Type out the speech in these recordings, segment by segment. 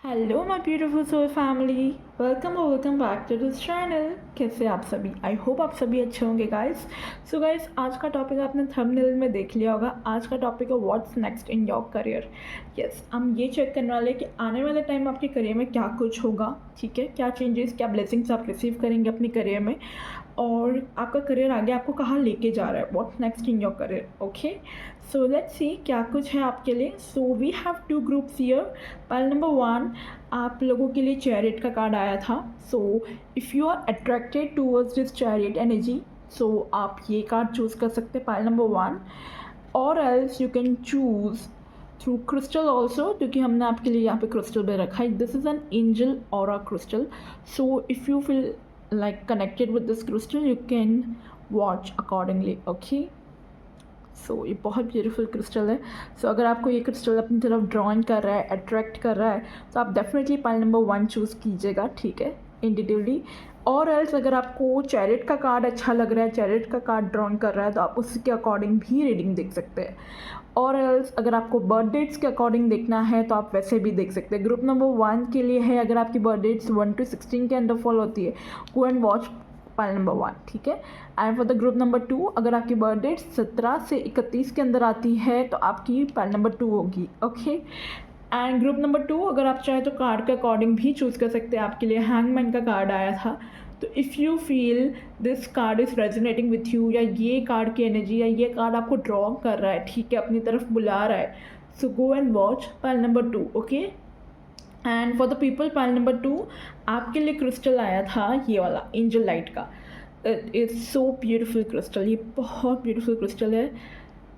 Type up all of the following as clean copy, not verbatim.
Hello my beautiful soul family, welcome back to this channel. कैसे आप सभी? I hope आप सभी अच्छे होंगे गाइस। सो गाइस, आज का टॉपिक आपने थंबनेल में देख लिया होगा। आज का टॉपिक है what's next in your career. Yes, हम ये चेक करने वाले हैं कि आने वाले टाइम आपके करियर में क्या कुछ होगा, ठीक है, क्या चेंजेस, क्या ब्लेसिंग्स आप रिसीव करेंगे अपने करियर में, और आपका करियर आगे आपको कहाँ लेके जा रहा है। What's next in your career. Okay, so let's see क्या कुछ है आपके लिए। So we have two groups here. Pile number 1, आप लोगों के लिए चैरिट का कार्ड आया था। So if you are attracted towards this chariot energy, so आप ये कार्ड चूज़ कर सकते हैं, पाइल नंबर 1। और else you can choose through crystal also, क्योंकि हमने आपके लिए यहाँ पे क्रिस्टल भी रखा है। This is an angel aura crystal. So if you feel like connected with this crystal, you can watch accordingly. Okay, सो ये बहुत ब्यूटीफुल क्रिस्टल है। सो अगर आपको ये क्रिस्टल अपनी तरफ ड्रॉइंग कर रहा है, अट्रैक्ट कर रहा है, तो आप डेफिनेटली पाइल नंबर 1 चूज़ कीजिएगा, ठीक है, इंडिविजुअली। और एल्स अगर आपको चैरिट का कार्ड अच्छा लग रहा है, चैरिट का कार्ड ड्रॉइंग कर रहा है, तो आप उसके अकॉर्डिंग भी रीडिंग देख सकते हैं। और एल्स अगर आपको बर्थ डेट्स के अकॉर्डिंग देखना है तो आप वैसे भी देख सकते हैं। ग्रुप नंबर 1 के लिए है, अगर आपकी बर्थ डेट्स 1 to 16 के अंदर फॉल होती है, गो एंड वॉच पाइल नंबर 1, ठीक है। And for the group number 2, अगर आपकी बर्थ डेट 17 से 31 के अंदर आती है तो आपकी पाइल नंबर 2 होगी। ओके, एंड ग्रुप नंबर 2, अगर आप चाहें तो कार्ड के अकॉर्डिंग भी चूज़ कर सकते हैं। आपके लिए हैंगमैन का कार्ड आया था। तो if you feel this card is resonating with you, या ये कार्ड की एनर्जी, या ये कार्ड आपको ड्रॉ कर रहा है, ठीक है, अपनी तरफ बुला रहा है, so go and watch pile number 2। Okay, and for the people pile number 2, आपके लिए क्रिस्टल आया था ये वाला एंजल लाइट का। It is so beautiful crystal, ये बहुत ब्यूटीफुल क्रिस्टल है,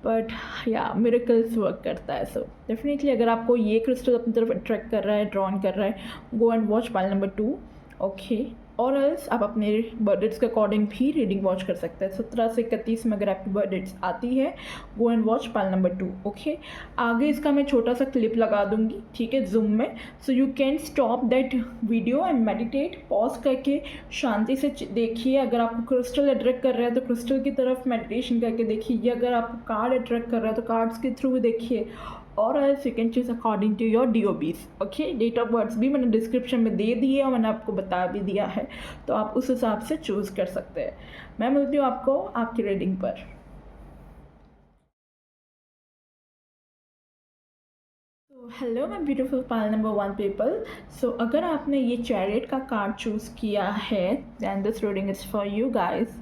बट या मिरेकल्स वर्क करता है। सो डेफिनेटली अगर आपको ये क्रिस्टल अपनी तरफ अट्रैक्ट कर रहा है, ड्रॉन कर रहा है, गो and watch pile number 2। Okay, और एल्स आप अपने बर्थ डेट्स के अकॉर्डिंग भी रीडिंग वॉच कर सकते हैं। 17 से 31 में अगर आपकी बर्थ डेट्स आती है, गो and watch pile number 2। Okay, आगे इसका मैं छोटा सा क्लिप लगा दूंगी, ठीक है, जूम में। So you can stop that video and meditate, pause करके शांति से देखिए। अगर आपको क्रिस्टल अट्रैक्ट कर रहा है तो क्रिस्टल की तरफ मेडिटेशन करके देखिए, अगर आपको कार्ड अट्रैक्ट कर रहा है तो कार्ड्स के थ्रू देखिए। और else you can choose according to your DOBs। Okay, date of birth भी मैंने डिस्क्रिप्शन में दे दी है और मैंने आपको बता भी दिया है, तो आप उस हिसाब से चूज़ कर सकते हैं। मैं मिलती हूँ आपको आपकी रीडिंग पर। Hello my beautiful pile number 1 people. So अगर आपने ये चैरिट का कार्ड चूज़ किया है, then this reading is for you guys.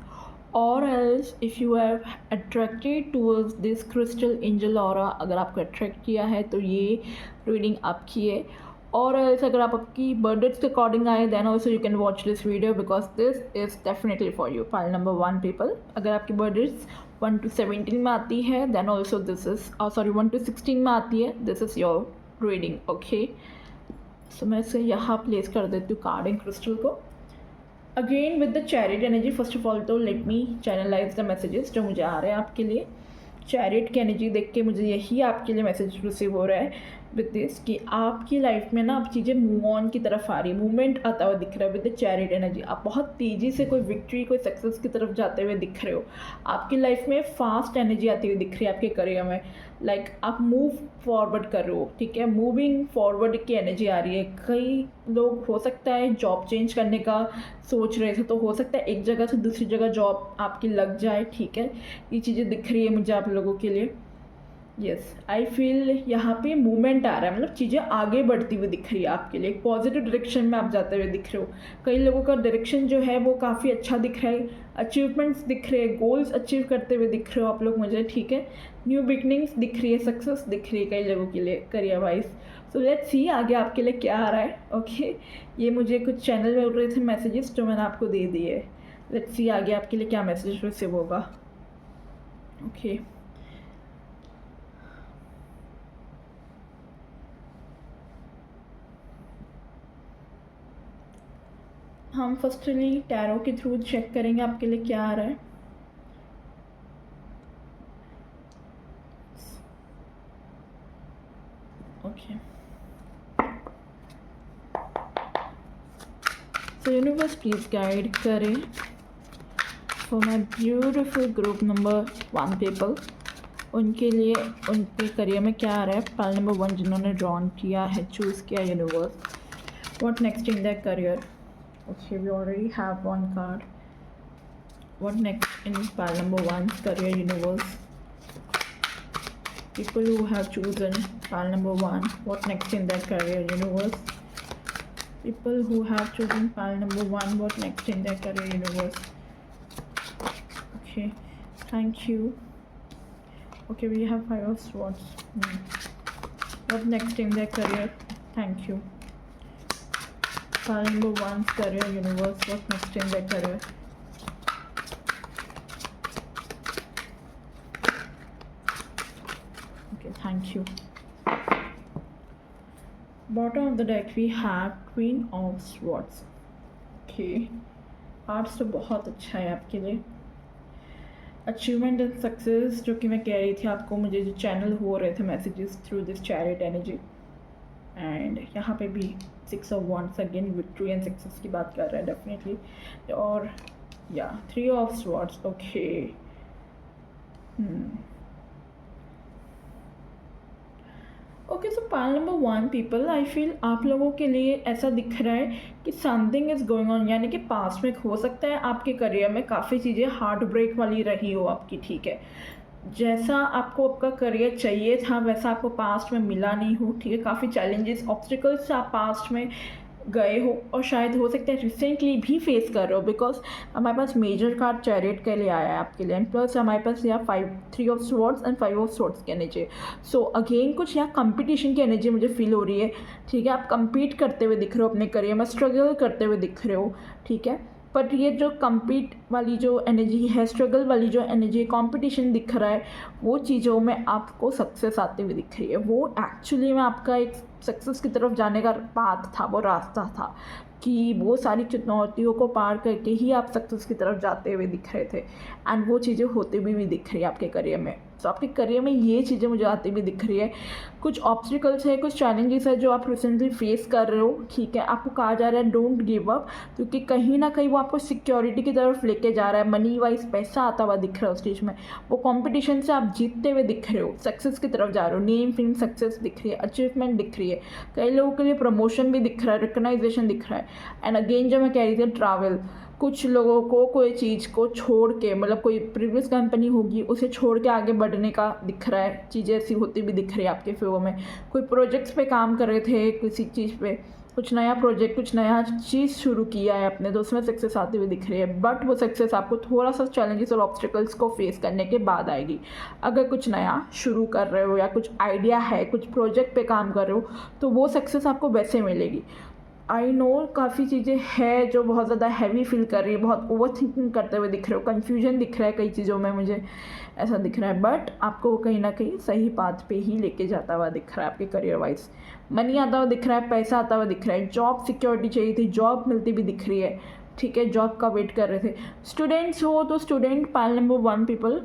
और else if you have attracted towards this crystal angel aura, अगर आपको अट्रैक्ट किया है तो ये रीडिंग आपकी है। और एल्स अगर आप आपकी बर्थ डेट्स के अकॉर्डिंग आए, then also you can watch this video, because this is definitely for you pile number 1 people. अगर आपकी बर्थ डेट्स 1 to 17 में आती है, then also this is 1 to 16 में आती है, this is your reading. Okay, so मैं इसे यहाँ प्लेस कर देती हूँ कार्ड एंड क्रिस्टल को। Again with the chariot energy, first of all तो let me channelize the messages जो मुझे आ रहे हैं आपके लिए। चैरिट की एनर्जी देख के मुझे यही आपके लिए मैसेज रिसीव हो रहा है विद दिस, कि आपकी लाइफ में ना अब चीज़ें मूव ऑन की तरफ आ रही है, मूवमेंट आता हुआ दिख रहा है विद द चैरिट एनर्जी। आप बहुत तेज़ी से कोई विक्ट्री, कोई सक्सेस की तरफ जाते हुए दिख रहे हो। आपकी लाइफ में फास्ट एनर्जी आती हुई दिख रही है आपके करियर में, लाइक आप मूव फॉरवर्ड कर रहे हो, ठीक है, मूविंग फॉरवर्ड की एनर्जी आ रही है। कई लोग हो सकता है जॉब चेंज करने का सोच रहे थे, तो हो सकता है एक जगह से दूसरी जगह जॉब आपकी लग जाए, ठीक है, ये चीज़ें दिख रही है मुझे आप लोगों के लिए। यस, आई फील यहाँ पे मूवमेंट आ रहा है, मतलब चीज़ें आगे बढ़ती हुई दिख रही है आपके लिए, एक पॉजिटिव डायरेक्शन में आप जाते हुए दिख रहे हो। कई लोगों का डायरेक्शन जो है वो काफ़ी अच्छा दिख रहा है, अचीवमेंट्स दिख रहे हैं, गोल्स अचीव करते हुए दिख रहे हो आप लोग मुझे, ठीक है, न्यू बिगनिंग्स दिख रही है, सक्सेस दिख रही है कई लोगों के लिए करियर वाइज। सो लेट्स सी आगे आपके लिए क्या आ रहा है। ओके, ये मुझे कुछ चैनल में उड़ रहे थे मैसेजेस जो मैंने आपको दे दिए। लेट्स सी आगे आपके लिए क्या मैसेज रिसीव होगा। ओके, हम फर्स्टली टैरो के थ्रू चेक करेंगे आपके लिए क्या आ रहा है। Okay, so universe please guide करें for my beautiful group number 1 people, उनके लिए उनके करियर में क्या आ रहा है। पाइल नंबर 1 जिन्होंने ड्रॉन किया है, चूज़ किया universe, What next in their career? Okay, we already have one card. What next in pile number 1's career universe? People who have chosen pile number 1, what next in their career universe? People who have chosen pile number 1, what next in their career universe? Okay, thank you. Okay, we have 5 of swords. What next in their career? Thank you. Pile number 1's career universe, what next in their career? Okay, thank you. Bottom of the deck we have Queen of Swords. Okay, arts तो बहुत अच्छा है आपके लिए. Achievement and success, जो कि मैं कह रही थी आपको, मुझे जो चैनल हो रहे थे messages through this chariot energy. And यहाँ पे भी 6 of wands, again victory and success की बात कर रहा है डेफिनेटली. और या 3 of swords. Okay, okay, so pile number 1 people, I feel आप लोगों के लिए ऐसा दिख रहा है कि समथिंग इज़ गोइंग ऑन, यानी कि पास्ट में हो सकता है आपके करियर में काफ़ी चीज़ें हार्ट ब्रेक वाली रही हो आपकी. ठीक है, जैसा आपको आपका करियर चाहिए था वैसा आपको पास्ट में मिला नहीं हो. ठीक है, काफ़ी चैलेंजेस, ऑब्स्टिकल्स आप पास्ट में गए हो और शायद हो सकता है रिसेंटली भी फेस कर रहे हो, बिकॉज हमारे पास मेजर कार्ड चैरिट के लिए आया है आपके लिए. एंड प्लस हमारे पास यहाँ 3 of swords and 5 of swords की एनर्जी. सो अगेन कुछ यहाँ कंपटीशन की एनर्जी मुझे फील हो रही है. ठीक है, आप compete करते हुए दिख रहे हो अपने करियर में, स्ट्रगल करते हुए दिख रहे हो. ठीक है, बट ये जो compete वाली जो एनर्जी है, स्ट्रगल वाली जो एनर्जी, कंपटीशन दिख रहा है, वो चीज़ों में आपको सक्सेस आती हुई दिख रही है. वो एक्चुअली में आपका एक सक्सेस की तरफ जाने का पाथ था, वो रास्ता था कि वो सारी चुनौतियों को पार करके ही आप सक्सेस की तरफ जाते हुए दिख रहे थे. एंड वो चीज़ें होते हुए भी दिख रही है आपके करियर में. तो आपके करियर में ये चीज़ें मुझे आती हुई दिख रही है. कुछ ऑब्स्टिकल्स है, कुछ चैलेंजेस है जो आप रिसेंटली फेस कर रहे हो. ठीक है, आपको कहा जा रहा है डोंट गिव अप, क्योंकि कहीं ना कहीं वो आपको सिक्योरिटी की तरफ लेके जा रहा है. मनी वाइज पैसा आता हुआ दिख रहा है उस चीज़ में. वो कॉम्पिटिशन से आप जीतते हुए दिख रहे हो, सक्सेस की तरफ जा रहे हो. नेम फेम सक्सेस दिख रही है, अचीवमेंट दिख रही है. कई लोगों के लिए प्रमोशन भी दिख रहा है, रिकग्नाइजेशन दिख रहा है. एंड अगेन जो मैं कह रही थी ट्रैवल, कुछ लोगों को कोई चीज़ को छोड़ के, मतलब कोई प्रीवियस कंपनी होगी उसे छोड़ के आगे बढ़ने का दिख रहा है. चीज़ें ऐसी होती भी दिख रही है आपके फेवर में. कोई प्रोजेक्ट्स पे काम कर रहे थे, किसी चीज़ पे कुछ नया प्रोजेक्ट, कुछ नया चीज़ शुरू किया है आपने, तो उसमें सक्सेस आती हुई दिख रही है. बट वो सक्सेस आपको थोड़ा सा चैलेंजेस और ऑब्स्टिकल्स को फेस करने के बाद आएगी. अगर कुछ नया शुरू कर रहे हो या कुछ आइडिया है, कुछ प्रोजेक्ट पे काम कर रहे हो, तो वो सक्सेस आपको वैसे मिलेगी. आई नो काफ़ी चीज़ें हैं जो बहुत ज़्यादा हैवी फील कर रही है, बहुत ओवर थिंकिंग करते हुए दिख रहे हो, कन्फ्यूजन दिख रहा है कई चीज़ों में, मुझे ऐसा दिख रहा है. बट आपको कहीं ना कहीं सही पाथ पे ही लेके जाता हुआ दिख रहा है आपके करियर वाइज. मनी आता हुआ दिख रहा है, पैसा आता हुआ दिख रहा है. जॉब सिक्योरिटी चाहिए थी, जॉब मिलती भी दिख रही है. ठीक है, जॉब का वेट कर रहे थे. स्टूडेंट्स हो तो student pile number 1 people,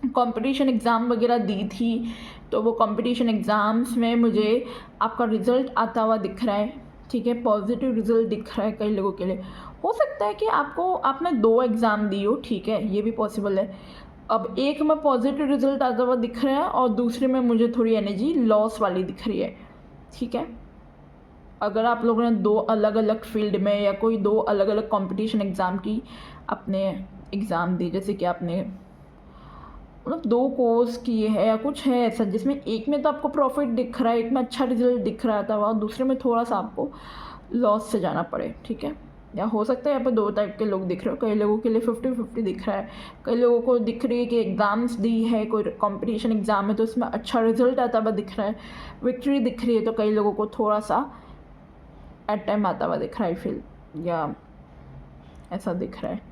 competition exam वगैरह दी थी, तो वो कंपटीशन एग्ज़ाम्स में मुझे आपका रिज़ल्ट आता हुआ दिख रहा है. ठीक है, पॉजिटिव रिजल्ट दिख रहा है कई लोगों के लिए. हो सकता है कि आपने 2 एग्ज़ाम दी हो. ठीक है, ये भी पॉसिबल है. अब एक में पॉजिटिव रिजल्ट आता हुआ दिख रहा है और दूसरे में मुझे थोड़ी एनर्जी लॉस वाली दिख रही है. ठीक है, अगर आप लोगों ने 2 अलग अलग फील्ड में या कोई 2 अलग अलग कंपटीशन एग्ज़ाम की अपने एग्ज़ाम दी, जैसे कि आपने मतलब 2 कोर्स किए हैं या कुछ है ऐसा, जिसमें एक में तो आपको प्रॉफिट दिख रहा है, एक में अच्छा रिजल्ट दिख रहा था, और दूसरे में थोड़ा सा आपको लॉस से जाना पड़े. ठीक है, या हो सकता है यहाँ पर 2 टाइप के लोग दिख रहे हो. कई लोगों के लिए 50-50 दिख रहा है. कई लोगों को दिख रही है कि एग्ज़ाम्स दी है, कोई कंपटीशन एग्ज़ाम है तो उसमें अच्छा रिजल्ट आता हुआ दिख रहा है, विक्ट्री दिख रही है. तो कई लोगों को थोड़ा सा एट टाइम आता हुआ दिख रहा है, फील या ऐसा दिख रहा है.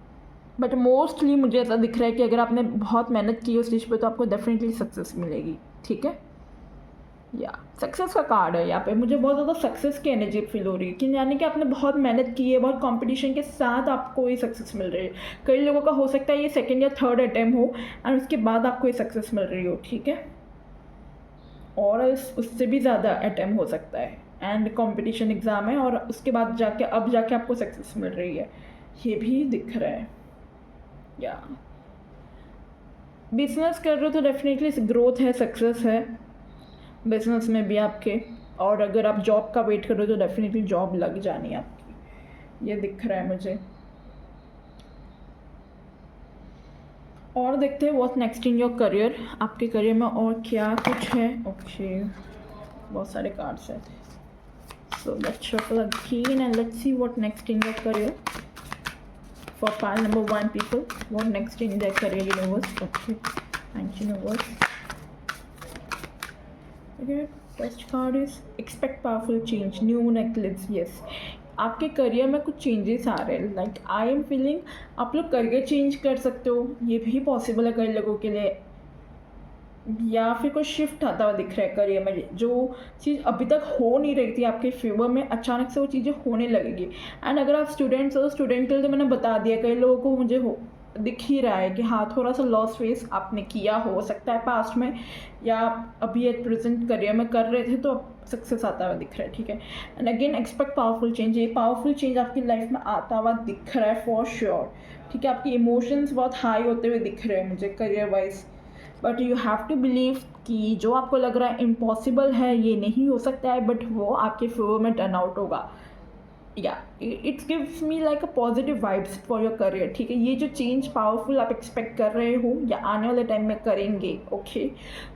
बट मोस्टली मुझे ऐसा दिख रहा है कि अगर आपने बहुत मेहनत की उस चीज़ पे तो आपको डेफिनेटली सक्सेस मिलेगी. ठीक है, या सक्सेस का कार्ड है यहाँ पे. मुझे बहुत ज़्यादा सक्सेस की एनर्जी फील हो रही है कि यानी कि आपने बहुत मेहनत की है, बहुत कंपटीशन के साथ आपको ये सक्सेस मिल रही है. कई लोगों का हो सकता है ये 2nd या 3rd अटैम्प्ट हो एंड उसके बाद आपको ये सक्सेस मिल रही हो. ठीक है, और उससे भी ज़्यादा अटैम्प्ट हो सकता है एंड कंपटीशन एग्ज़ाम है और उसके बाद जाके अब जाके आपको सक्सेस मिल रही है, ये भी दिख रहा है. या बिजनेस कर रहे हो तो डेफिनेटली ग्रोथ है, सक्सेस है बिजनेस में भी आपके. और अगर आप जॉब का वेट करो तो डेफिनेटली जॉब लग जानी है आपकी, ये दिख रहा है मुझे। और देखते हैं what next in your career, आपके करियर में और क्या कुछ है। ओके, बहुत सारे कार्ड्स हैं, so let's shuffle again and let's see what next in your career for pile number 1 people, what next in their career universe. Okay, thank you universe. Okay, first card is expect powerful change, new eclipse. Yes, आपके career में कुछ changes आ रहे हैं, like I am feeling आप लोग career change कर सकते हो, ये भी पॉसिबल है कई लोगों के लिए, या फिर कोई शिफ्ट आता हुआ दिख रहा है करियर में, जो चीज़ अभी तक हो नहीं रही थी आपके फेवर में अचानक से वो चीज़ें होने लगेगी। एंड अगर आप स्टूडेंट्स हो, स्टूडेंट के लिए तो मैंने बता दिया, कई लोगों को मुझे दिख ही रहा है कि हाँ थोड़ा सा लॉस फेस आपने किया हो सकता है पास्ट में, या अभी एट प्रेजेंट करियर में कर रहे थे तो अब सक्सेस आता हुआ दिख रहा है, ठीक है। And again expect powerful change, ये पावरफुल चेंज आपकी लाइफ में आता हुआ दिख रहा है फॉर श्योर, ठीक है। आपके इमोशंस बहुत हाई होते हुए दिख रहे हैं मुझे career wise, but you have to believe कि जो आपको लग रहा है इम्पॉसिबल है, ये नहीं हो सकता है, बट वो आपके फेवर में टर्न आउट होगा। या it gives me like a positive vibes for your career, ठीक है। ये जो चेंज पावरफुल आप एक्सपेक्ट कर रहे हो या आने वाले टाइम में करेंगे, ओके,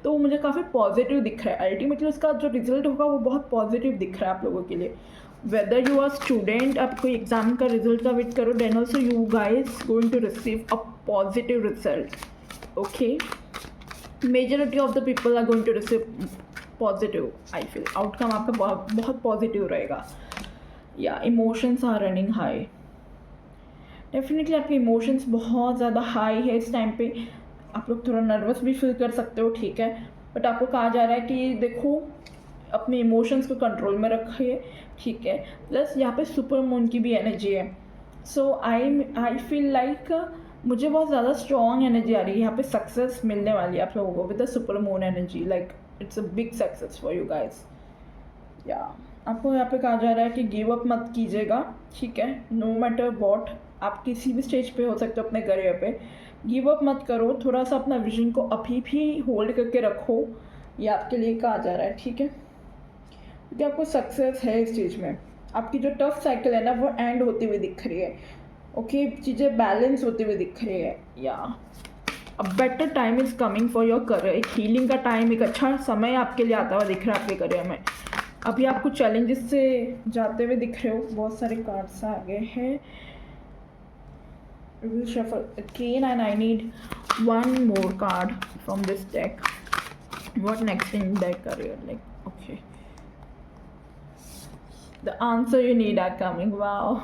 तो मुझे काफ़ी पॉजिटिव दिख रहा है। अल्टीमेटली उसका जो रिजल्ट होगा वो बहुत पॉजिटिव दिख रहा है आप लोगों के लिए। वेदर यू आर स्टूडेंट, आप कोई एग्जाम का रिजल्ट का वेट करो, then also you guys going to receive a positive result, okay. Majority of the people are going to receive positive, I feel outcome आपका बहुत पॉजिटिव रहेगा। या emotions are running high, definitely आपके emotions बहुत ज़्यादा high है इस time पे, आप लोग थोड़ा नर्वस भी फील कर सकते हो, ठीक है, बट आपको कहा जा रहा है कि देखो अपने इमोशंस को कंट्रोल में रखिए, ठीक है। प्लस यहाँ पे सुपर मून की भी एनर्जी है, सो आई फील लाइक मुझे बहुत ज़्यादा स्ट्रॉन्ग एनर्जी आ रही है यहाँ पे, सक्सेस मिलने वाली है आप लोगों को with the super moon energy, like it's a big success for you guys. या आपको यहाँ पे कहा जा रहा है कि गिव अप मत कीजिएगा, ठीक है, नो मैटर वॉट, आप किसी भी स्टेज पे हो सकते हो अपने करियर पे, गिव अप मत करो, थोड़ा सा अपना विजन को अभी भी होल्ड करके रखो, ये आपके लिए कहा जा रहा है, ठीक है, क्योंकि आपको सक्सेस है इस चीज़ में। आपकी जो टफ साइकिल है ना वो एंड होती हुई दिख रही है, ओके, चीज़ें बैलेंस होती हुई दिख रही है। या a better time is coming for your career, एक हीलिंग का टाइम, एक अच्छा समय आपके लिए आता हुआ दिख रहा है आपके करियर में। अभी आप कुछ चैलेंजेस से जाते हुए दिख रहे हो, बहुत सारे कार्ड्स आ गए हैं, we will shuffle again and I need one more card from this deck, what next in their career, like okay, the answer you need are coming, wow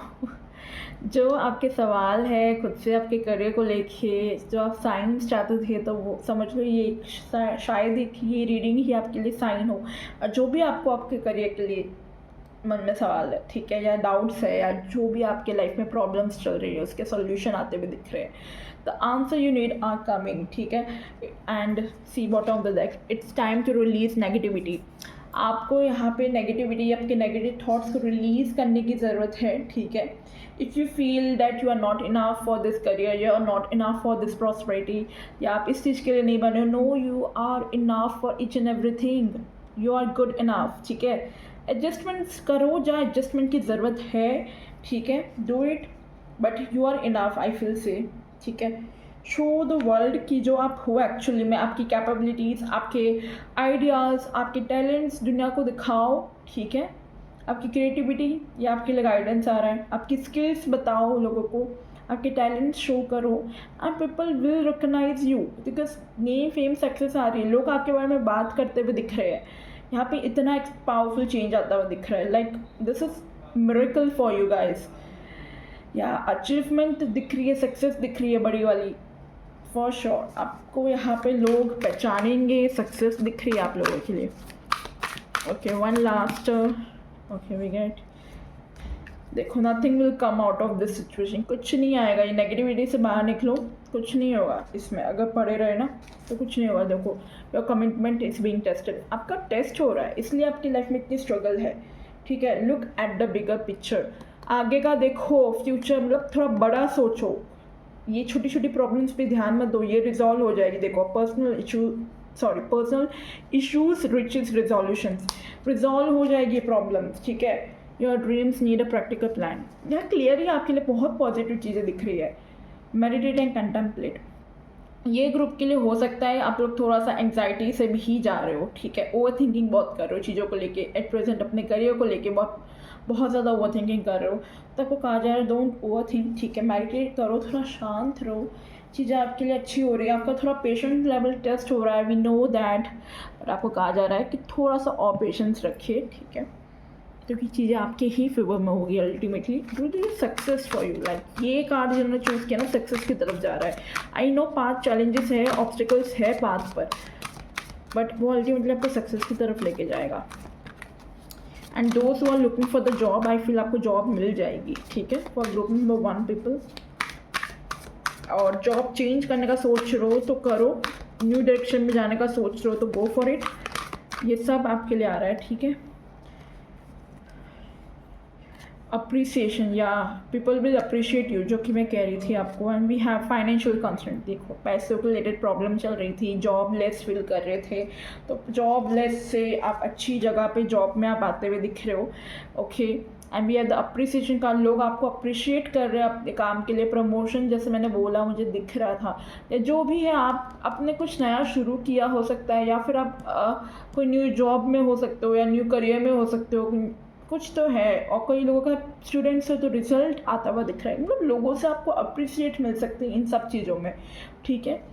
जो आपके सवाल है खुद से आपके करियर को लेके, जो आप साइंस चाहते थे, तो वो समझ लो ये शायद ये रीडिंग ही आपके लिए साइन हो। और जो भी आपको आपके करियर के लिए मन में सवाल है, ठीक है, या डाउट्स है, या जो भी आपके लाइफ में प्रॉब्लम्स चल रही है उसके सॉल्यूशन आते हुए दिख रहे हैं, the answer you need are coming, ठीक है। And see bottom of the deck, it's time to release negativity, आपको यहाँ पे नेगेटिविटी, आपके नेगेटिव थॉट्स को रिलीज़ करने की ज़रूरत है, ठीक है। If you feel that you are not enough for this career, you are not enough for this prosperity, या आप इस चीज़ के लिए नहीं बने हो, no you are enough for each and everything, you are good enough, ठीक है। एडजस्टमेंट्स करो जहाँ एडजस्टमेंट की ज़रूरत है, ठीक है, do it, but you are enough, I feel say, ठीक है। शो द वर्ल्ड की जो आप हो एक्चुअली में, आपकी कैपेबिलिटीज़, आपके आइडियाज़, आपके टैलेंट्स दुनिया को दिखाओ, ठीक है। आपकी क्रिएटिविटी, या आपके लिए गाइडेंस आ रहा है, आपकी स्किल्स बताओ लोगों को, आपके टैलेंट्स शो करो, and people will recognize you, because name fame success आ रही है, लोग आपके बारे में बात करते हुए दिख रहे हैं, यहाँ पे इतना एक पावरफुल चेंज आता हुआ दिख रहा है, like this is miracle for you guys. या अचीवमेंट दिख रही है, सक्सेस दिख रही है बड़ी वाली, फॉर श्योर आपको यहाँ पे लोग पहचानेंगे, सक्सेस दिख रही है आप लोगों के लिए। Okay, one last, okay we get, देखो nothing will come out of this situation, कुछ नहीं आएगा, ये नेगेटिविटी से बाहर निकलो, कुछ नहीं होगा इसमें, अगर पड़े रहे ना तो कुछ नहीं होगा। देखो your commitment is being tested, आपका टेस्ट हो रहा है, इसलिए आपकी लाइफ में इतनी स्ट्रगल है, ठीक है। Look at the bigger picture, आगे का देखो, फ्यूचर मतलब थोड़ा बड़ा सोचो, ये छोटी छोटी प्रॉब्लम्स पे ध्यान मत दो, ये रिजॉल्व हो जाएगी। देखो personal issue sorry personal issues reaches resolutions, resolve हो जाएगी प्रॉब्लम्स, ठीक है। Your dreams need a practical plan, यह क्लियरली आपके लिए बहुत पॉजिटिव चीज़ें दिख रही है। मेडिटेट एंड कंटेम्पलेट, ये ग्रुप के लिए हो सकता है आप लोग थोड़ा सा एंग्जाइटी से भी जा रहे हो, ठीक है। ओवर थिंकिंग बहुत कर रहे हो चीज़ों को लेके, एट प्रेजेंट अपने करियर को लेके बहुत ज़्यादा ओवर थिंकिंग कर रहे हो, तो आपको कहा जा रहा है डोंट ओवर थिंक, ठीक है। मेडिटेट करो, थोड़ा शांत रहो, चीज़ें आपके लिए अच्छी हो रही है। आपका थोड़ा पेशेंस लेवल टेस्ट हो रहा है, वी नो दैट, बट आपको कहा जा रहा है कि थोड़ा सा और पेशेंस रखिए, ठीक है, क्योंकि चीज़ें आपके ही फेवर में होगी ultimately. Do the success for you, like ये कार्ड जिन्होंने चूज़ किया ना सक्सेस की तरफ जा रहा है। आई नो पाथ चैलेंजेस है, ऑब्स्टिकल्स है पाथ पर, बट वो अल्टीमेटली आपको सक्सेस की तरफ लेके जाएगा। And those who are looking for the job, I feel आपको जॉब मिल जाएगी, ठीक है, फॉर ग्रुप नंबर 1 पीपल। और जॉब चेंज करने का सोच रहे हो तो करो, न्यू डायरेक्शन में जाने का सोच रहे हो तो गो फॉर इट, ये सब आपके लिए आ रहा है, ठीक है। अप्रिसिएशन, या पीपल विल अप्रिशिएट यू, जो कि मैं कह रही थी आपको। And we have financial constraint, देखो पैसों को रिलेटेड प्रॉब्लम चल रही थी, जॉब लेस फील कर रहे थे, तो जॉब लेस से आप अच्छी जगह पे जॉब में आप आते हुए दिख रहे हो, okay. And we have the appreciation का, लोग आपको अप्रिशिएट कर रहे हैं अपने काम के लिए, प्रमोशन जैसे मैंने बोला मुझे दिख रहा था, या जो भी है आप अपने कुछ नया शुरू किया हो सकता है, या फिर आप कोई न्यू जॉब में हो सकते हो, या न्यू करियर में हो सकते हो, कुछ तो है। और कई लोगों का स्टूडेंट्स से तो रिजल्ट आता हुआ दिख रहा है, मतलब लोगों से आपको अप्रिशिएट मिल सकते हैं इन सब चीज़ों में, ठीक है।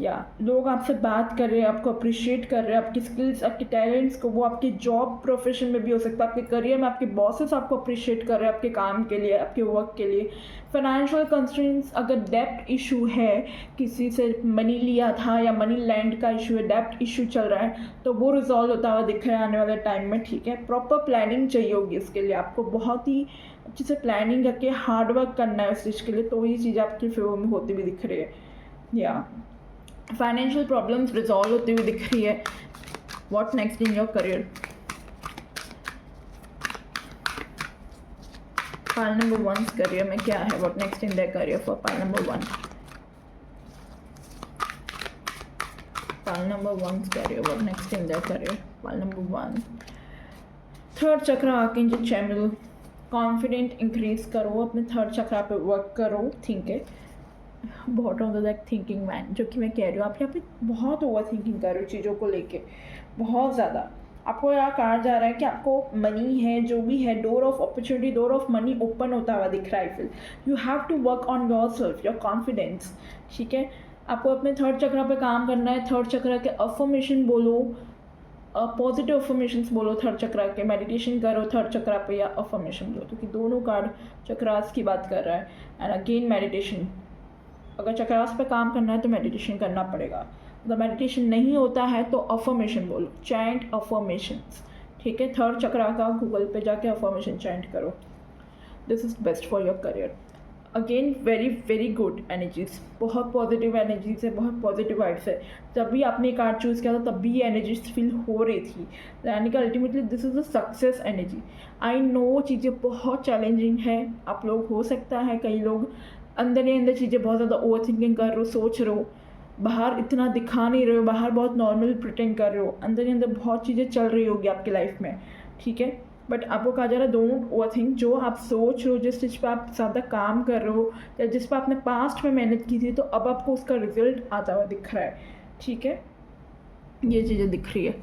या लोग आपसे बात कर रहे हैं, आपको अप्रिशिएट कर रहे हैं, आपकी स्किल्स, आपके टैलेंट्स को, वो आपके जॉब प्रोफेशन में भी हो सकता है, आपके करियर में आपके बॉसेस आपको अप्रिशिएट कर रहे हैं आपके काम के लिए, आपके वर्क के लिए। फाइनेंशियल कंस्ट्रेंट्स, अगर डेप्ट इशू है, किसी से मनी लिया था या मनी लैंड का इशू है, डेप्ट इशू चल रहा है, तो वो रिजॉल्व होता हुआ दिख रहा है आने वाले टाइम में, ठीक है। प्रॉपर प्लानिंग चाहिए होगी इसके लिए, आपको बहुत ही अच्छे से प्लानिंग करके हार्ड वर्क करना है उस चीज़ के लिए, तो ये चीज़ आपके फेवर में होती हुई दिख रही है। या फाइनेंशियल प्रॉब्लम्स रिजॉल्व होती हुई दिख रही है। What next in your career, pile number 1 career में क्या है, what next in their career for pile number 1, pile number 1 career, what next in their career, pile number 1 third चक्र आर्कएंजल चैमुंडा, कॉन्फिडेंट इंक्रीज करो, अपने थर्ड चक्र पे work करो, think है bottom of the deck thinking man, जो कि मैं कह रही हूँ आप यहाँ पे बहुत ओवर थिंकिंग कर रहे हो चीज़ों को लेके, बहुत ज़्यादा। आपको यहाँ कहा जा रहा है कि आपको मनी है, जो भी है, door of opportunity, door of money open होता हुआ दिख रहा है। फिर you have to work on yourself, your confidence, ठीक है। आपको अपने थर्ड चक्र पे काम करना है। थर्ड चक्र के अफर्मेशन बोलो, पॉजिटिव अफर्मेशंस बोलो थर्ड चक्र के, मेडिटेशन करो थर्ड चक्र पे, या अफर्मेशन बोलो, क्योंकि दोनों कार्ड चक्रास की बात कर रहा है। एंड अगेन मेडिटेशन, अगर चक्रास पे काम करना है तो मेडिटेशन करना पड़ेगा, अगर मेडिटेशन नहीं होता है तो अफर्मेशन बोलो, चैंट अफर्मेशंस, ठीक है। थर्ड चक्र का गूगल पे जाके अफर्मेशन चैंट करो, this is best for your career. Again very very good energies, बहुत पॉजिटिव एनर्जीज है, बहुत पॉजिटिव वाइब्स है। जब भी आपने कार्ड चूज़ किया था तब भी ये एनर्जीज फील हो रही थी, यानी कि ultimately this is a success energy. I know चीज़ें बहुत चैलेंजिंग है, आप लोग हो सकता है कई लोग अंदर ही अंदर चीज़ें बहुत ज़्यादा ओवर थिंकिंग कर रहे हो, सोच रहे हो, बाहर इतना दिखा नहीं रहे हो, बाहर बहुत नॉर्मल प्रिटेंड कर रहे हो, अंदर ही अंदर बहुत चीज़ें चल रही होगी आपकी लाइफ में, ठीक है। बट आपको कहा जा रहा है डोंट ओवर थिंक, जो आप सोच रहे हो, जिस चीज़ पे आप ज़्यादा काम कर रहे हो, या जिस पर आपने पास्ट में मेहनत की थी, तो अब आपको उसका रिजल्ट आता हुआ दिख रहा है, ठीक है। ये चीज़ें दिख रही है,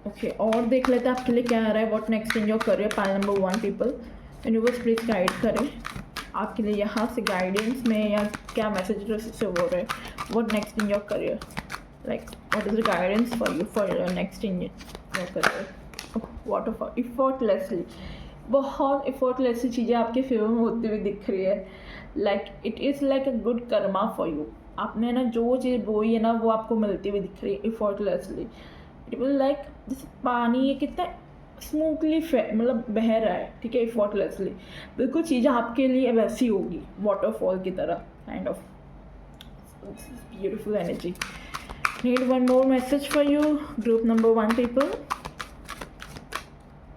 ओके। और देख लेते हैं आपके लिए क्या आ रहा है, what next in your career, pile number 1 people. Universe please guide करें आपके लिए यहाँ से गाइडेंस में, या क्या मैसेज से हो रहे हैं, what next in your career, like what is the guidance for you for your next in your career. What of effortlessly, बहुत इफर्टलेसली चीज़ें आपके फेवर में होती हुई दिख रही है, like it is like a good Karma for you. आपने ना जो चीज़ बोई है ना वो आपको मिलती हुई दिख रही है इफर्टलेसली। इट विल लाइक जैसे पानी ये कितना स्मूथली मतलब बह रहा है, ठीक है, इफर्टलेसली, बिल्कुल चीज़ें आपके लिए वैसी होगी वाटरफॉल की तरह, kind of beautiful energy. Need one more message for you group number 1 people,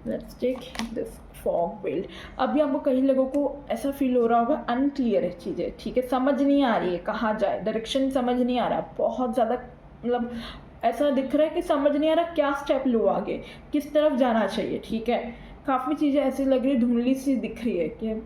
let's take this fog weld. अभी आपको कई लोगों को ऐसा फील हो रहा होगा अनक्लियर है चीज़ें, ठीक है, समझ नहीं आ रही है कहाँ जाए, डायरेक्शन समझ नहीं आ रहा, बहुत ज़्यादा मतलब ऐसा दिख रहा है कि समझ नहीं आ रहा क्या स्टेप लो आगे, किस तरफ जाना चाहिए, ठीक है। काफ़ी चीज़ें ऐसी लग रही, धुंधली सी दिख रही है कि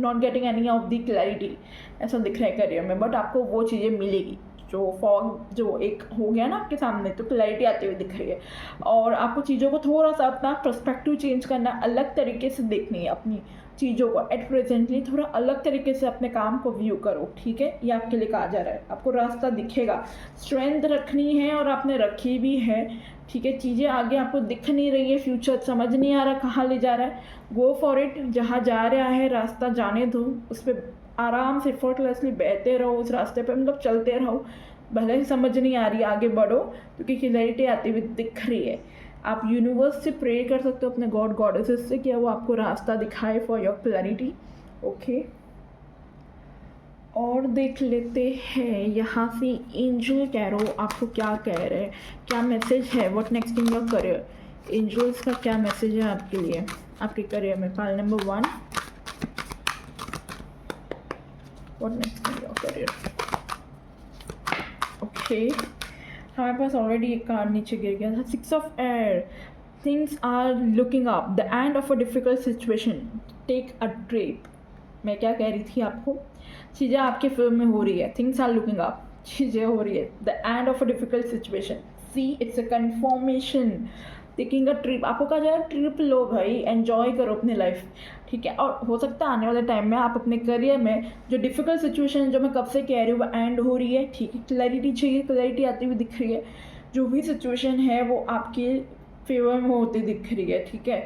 not getting any of the clarity, ऐसा दिख रहा है करियर में। बट आपको वो चीज़ें मिलेगी, जो फॉग जो एक हो गया ना आपके सामने, तो क्लैरिटी आती हुई दिख रही है। और आपको चीज़ों को थोड़ा सा अपना पर्सपेक्टिव चेंज करना, अलग तरीके से देखनी है अपनी चीज़ों को। एट प्रेजेंटली थोड़ा अलग तरीके से अपने काम को व्यू करो, ठीक है। ये आपके लिए कहा जा रहा है, आपको रास्ता दिखेगा। स्ट्रेंथ रखनी है और आपने रखी भी है, ठीक है। चीज़ें आगे आपको दिख नहीं रही है, फ्यूचर समझ नहीं आ रहा कहाँ ले जा रहा है, गो फॉर इट। जहाँ जा रहा है रास्ता जाने दो, उस पर आराम से एफर्टलेसली बहते रहो, उस रास्ते पे मतलब चलते रहो। भले ही समझ नहीं आ रही, आगे बढ़ो, क्योंकि क्लैरिटी आती हुई दिख रही है। आप यूनिवर्स से प्रे कर सकते हो, अपने गॉड गॉडेसेस से, कि वो आपको रास्ता दिखाए फॉर योर क्लैरिटी, ओके। और देख लेते हैं यहाँ से एंजल कैरो आपको क्या कह रहे हैं, क्या मैसेज है, what next in your career. Angels का क्या मैसेज है आपके लिए, आपके करियर में। Pile number 1, what next in your career, okay. हमारे पास ऑलरेडी एक कार्ड नीचे गिर गया था, 6 of air. Things are looking up, the end of a difficult situation, take a trip. मैं क्या कह रही थी आपको, चीज़ें आपके फिल्म में हो रही है, थिंग्स आर लुकिंग अप, चीज़ें हो रही है। The end of a difficult situation, see it's a conformation, taking a trip. आपको कहा जाए ट्रिप लो भाई, एन्जॉय करो अपनी लाइफ, ठीक है। और हो सकता है आने वाले टाइम में आप अपने करियर में जो डिफ़िकल्ट सिचुएशन, जो मैं कब से कह रही हूँ, वो एंड हो रही है, ठीक है। क्लैरिटी चाहिए, क्लैरिटी आती हुई दिख रही है। जो भी सिचुएशन है वो आपके फेवर में होती दिख रही है, ठीक है।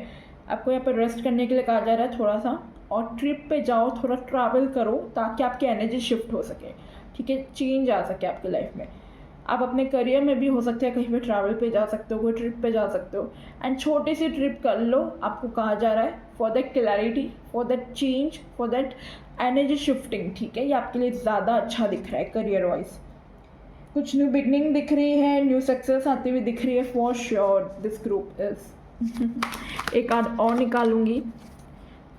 आपको यहाँ पर रेस्ट करने के लिए कहा जा रहा है थोड़ा सा, और ट्रिप पे जाओ, थोड़ा ट्रैवल करो, ताकि आपकी एनर्जी शिफ्ट हो सके, ठीक है, चेंज आ सके आपकी लाइफ में। आप अपने करियर में भी हो सकता है कहीं पे ट्रैवल पे जा सकते हो, कोई ट्रिप पे जा सकते हो, एंड छोटी सी ट्रिप कर लो। आपको कहा जा रहा है for that clarity, for that change, for that energy shifting, ठीक है। ये आपके लिए ज़्यादा अच्छा दिख रहा है करियर वाइज। कुछ न्यू बिगनिंग दिख रही है, न्यू सक्सेस आती हुई दिख रही है, for sure this group is. एक आध और निकालूंगी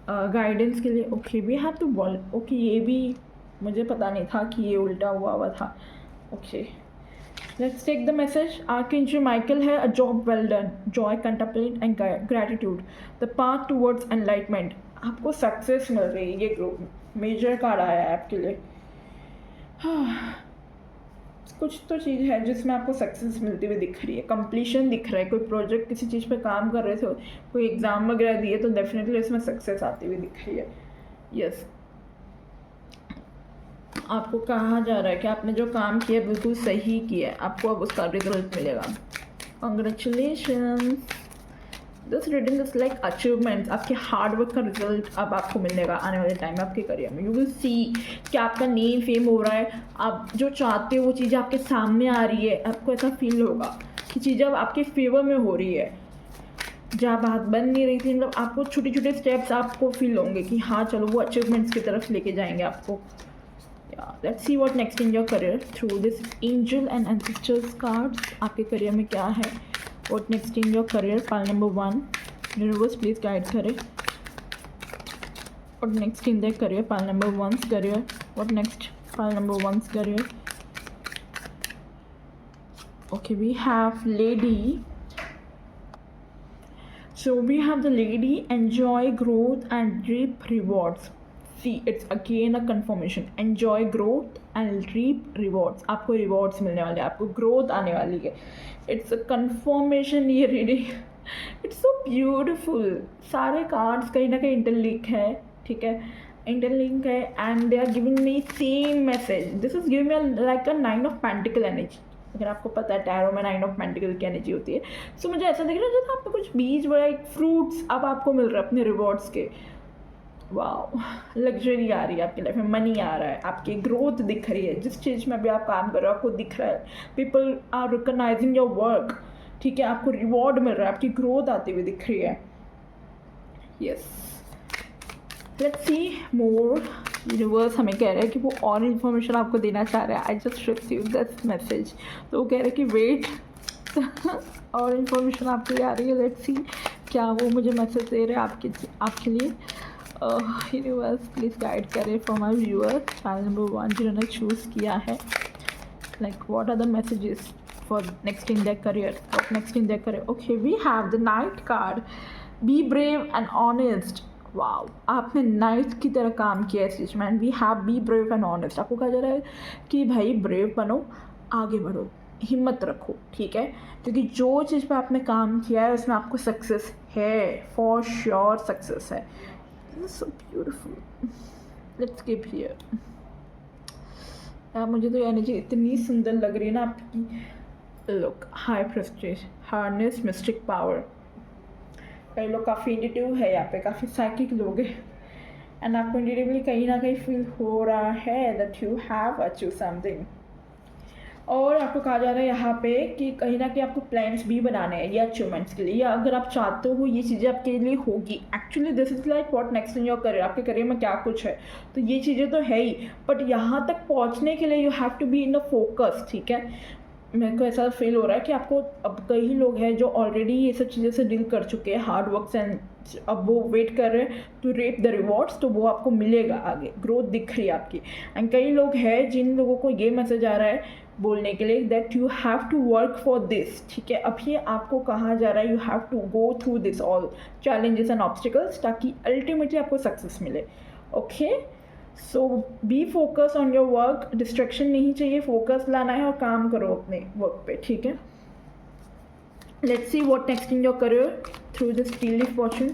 गाइडेंस के लिए, okay. We have two ball, okay. ये भी मुझे पता नहीं था कि ये उल्टा हुआ था, okay. Let's take the message. Archangel Michael है, a job well done, joy, contemplate and gratitude, the path towards enlightenment. आपको सक्सेस मिल रही है, ये ग्रुप मेजर कार्ड आया है आपके लिए। कुछ तो चीज़ है जिसमें आपको सक्सेस मिलती हुई दिख रही है, कंप्लीशन दिख रहा है। कोई प्रोजेक्ट, किसी चीज़ पे काम कर रहे थे, कोई एग्ज़ाम वगैरह दिए, तो डेफिनेटली इसमें सक्सेस आती हुई दिख रही है, यस। आपको कहा जा रहा है कि आपने जो काम किया बिल्कुल सही किया है, आपको अब उसका रिजल्ट मिलेगा। Congratulation, this reading is like achievements, आपके हार्ड वर्क का रिजल्ट अब आपको मिलेगा आने वाले टाइम में आपके करियर में। यू विल सी कि आपका नेम फेम हो रहा है, आप जो चाहते हो वो चीज़ें आपके सामने आ रही है। आपको ऐसा फील होगा कि चीज़ें अब आपके फेवर में हो रही है, जहाँ बात बन नहीं रही थी, मतलब आपको छोटे छोटे स्टेप्स आपको फील होंगे कि हाँ चलो वो अचीवमेंट्स की तरफ लेके जाएंगे आपको। Let's see what next in your career through this angel and ancestors cards. आपके करियर में क्या है, what next in your career, pile number 1, universe please guide करे। what next in their career, pile number 1's career, what next, pile number 1's career, okay। we have lady, so we have the lady, enjoy growth and reap rewards. See, it's again a confirmation, enjoy growth and reap rewards. आपको rewards मिलने वाले हैं, आपको growth आने वाली है, it's a confirmation। ये reading it's so beautiful, सारे cards कहीं ना कहीं interlink है, ठीक है, interlink है, and they are giving me same message. This is giving me like a 9 of Pentacle energy। अगर आपको पता है टैरो में 9 ऑफ पेंटिकल की एनर्जी होती है, सो मुझे ऐसा दिख रहा है जैसे आपको कुछ बीज बड़ा एक फ्रूट्स अब आपको मिल रहा है अपने रिवॉर्ड्स के। वाओ, लग्जरी आ रही है आपकी लाइफ में, मनी आ रहा है, आपकी ग्रोथ दिख रही है, जिस चीज़ में भी आप काम कर रहे हो आपको दिख रहा है, people are recognising your work, ठीक है, आपको रिवॉर्ड मिल रहा है, आपकी ग्रोथ आती हुई दिख रही है, yes. Let's see more. Universe हमें कह रहा है कि वो और इन्फॉर्मेशन आपको देना चाह रहा है। I just receive this message, तो वो कह रहे हैं कि वेट और इन्फॉर्मेशन आपके लिए आ रही है। लेट्स सी क्या वो मुझे मैसेज दे रहे हैं आपके लिए। यूनिवर्स प्लीज़ गाइड करें for my viewers, file number 1 जिन्होंने चूज़ किया है, like what are the messages for next in their career. Next in their career. Okay, we have the Knight card. Be brave and honest. Wow, आपने knight की तरह काम किया इस चीज़ में. We have be brave and honest. आपको कहा जा रहा है कि भाई ब्रेव बनो, आगे बढ़ो, हिम्मत रखो, ठीक है, क्योंकि जो चीज़ पे आपने काम किया है उसमें आपको सक्सेस है, फॉर श्योर सक्सेस है. So beautiful. Let's give here. यार मुझे तो एनर्जी इतनी सुंदर लग रही है ना आपकी. Look, high Prestige, harness mistake power. कई लोग काफ़ी इंडिटिव है यहाँ पे, काफ़ी साइकिक लोग हैं, एंड आपको इंडिटिवली कहीं ना कहीं फील हो रहा है that you have achieve something. और आपको कहा जा रहा है यहाँ पे कि कहीं ना कहीं आपको प्लान्स भी बनाने हैं ये अचीवमेंट्स के लिए, या अगर आप चाहते हो ये चीज़ें आपके लिए होगी. Actually this is like what next in your career. आपके करियर में क्या कुछ है, तो ये चीज़ें तो है ही, बट यहाँ तक पहुँचने के लिए you have to be in a focus. ठीक है, मेरे को ऐसा फील हो रहा है कि आपको, अब कई लोग हैं जो ऑलरेडी ये सब चीज़ें से डील कर चुके हैं, हार्ड वर्क से, अब वो वेट कर रहे हैं टू रेप द रिवॉर्ड्स, तो वो आपको मिलेगा आगे, ग्रोथ दिख रही है आपकी. एंड कई लोग हैं जिन लोगों को ये मैसेज आ रहा है बोलने के लिए that you have to work for this. ठीक है, अब ये आपको कहा जा रहा है you have to go through this all challenges and obstacles ताकि अल्टीमेटली आपको सक्सेस मिले. Okay, so be focus on your work. Distraction नहीं चाहिए, फोकस लाना है और काम करो अपने वर्क पे. ठीक है, let's see what next in your career through this tea leaf fortune.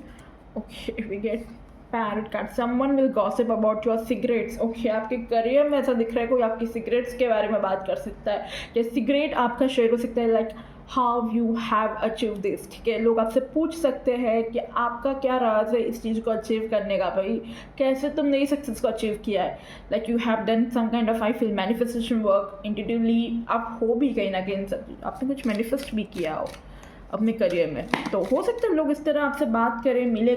Okay, we get parrot card. Someone will gossip about your secrets. Okay, आपके करियर में ऐसा दिख रहा है कोई आपकी सिगरेट्स के बारे में बात कर सकता है, या सिगरेट आपका शेयर हो सकता है, like how you have achieve this. ठीक है, लोग आपसे पूछ सकते हैं कि आपका क्या राज है इस चीज़ को अचीव करने का, भाई कैसे तुमने इस सक्सेस को अचीव किया है. Like you have done some kind of, I feel, manifestation work. Intuitively आप हो भी कहीं ना कहीं इन सब, आपने कुछ मैनिफेस्ट भी किया हो अपने करियर में, तो हो सकता है लोग इस तरह आपसे बात करें, मिले,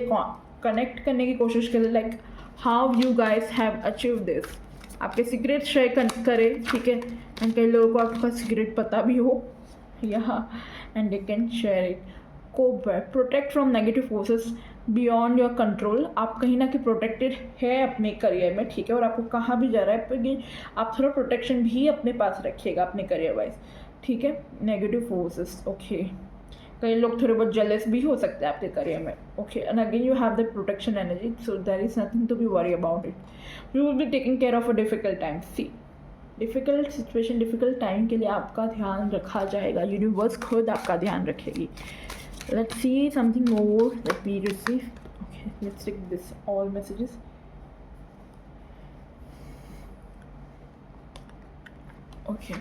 कनेक्ट करने की कोशिश करें, like how you guys have achieve this. आपके सीक्रेट शेयर करें. ठीक है, एंड कई लोगों को आपका सीक्रेट पता भी हो, yeah, and they can share it. Cobra, protect from negative forces beyond your control. आप कहीं ना कहीं प्रोटेक्टेड है अपने करियर में. ठीक है, और आपको कहा भी जा रहा है कि आप थोड़ा प्रोटेक्शन भी अपने पास रखिएगा अपने करियर वाइज. ठीक है, नेगेटिव फोर्सेस. ओके, कई लोग थोड़े बहुत जेलस भी हो सकते हैं आपके करियर में. Okay, and again you have the protection energy, so there is nothing to be worry about it. You will be taking care of a difficult time. See, difficult situation, difficult time के लिए आपका ध्यान रखा जाएगा. Universe खुद आपका ध्यान रखेगी. Let's see something more that we receive. Okay, let's take this all messages. Okay,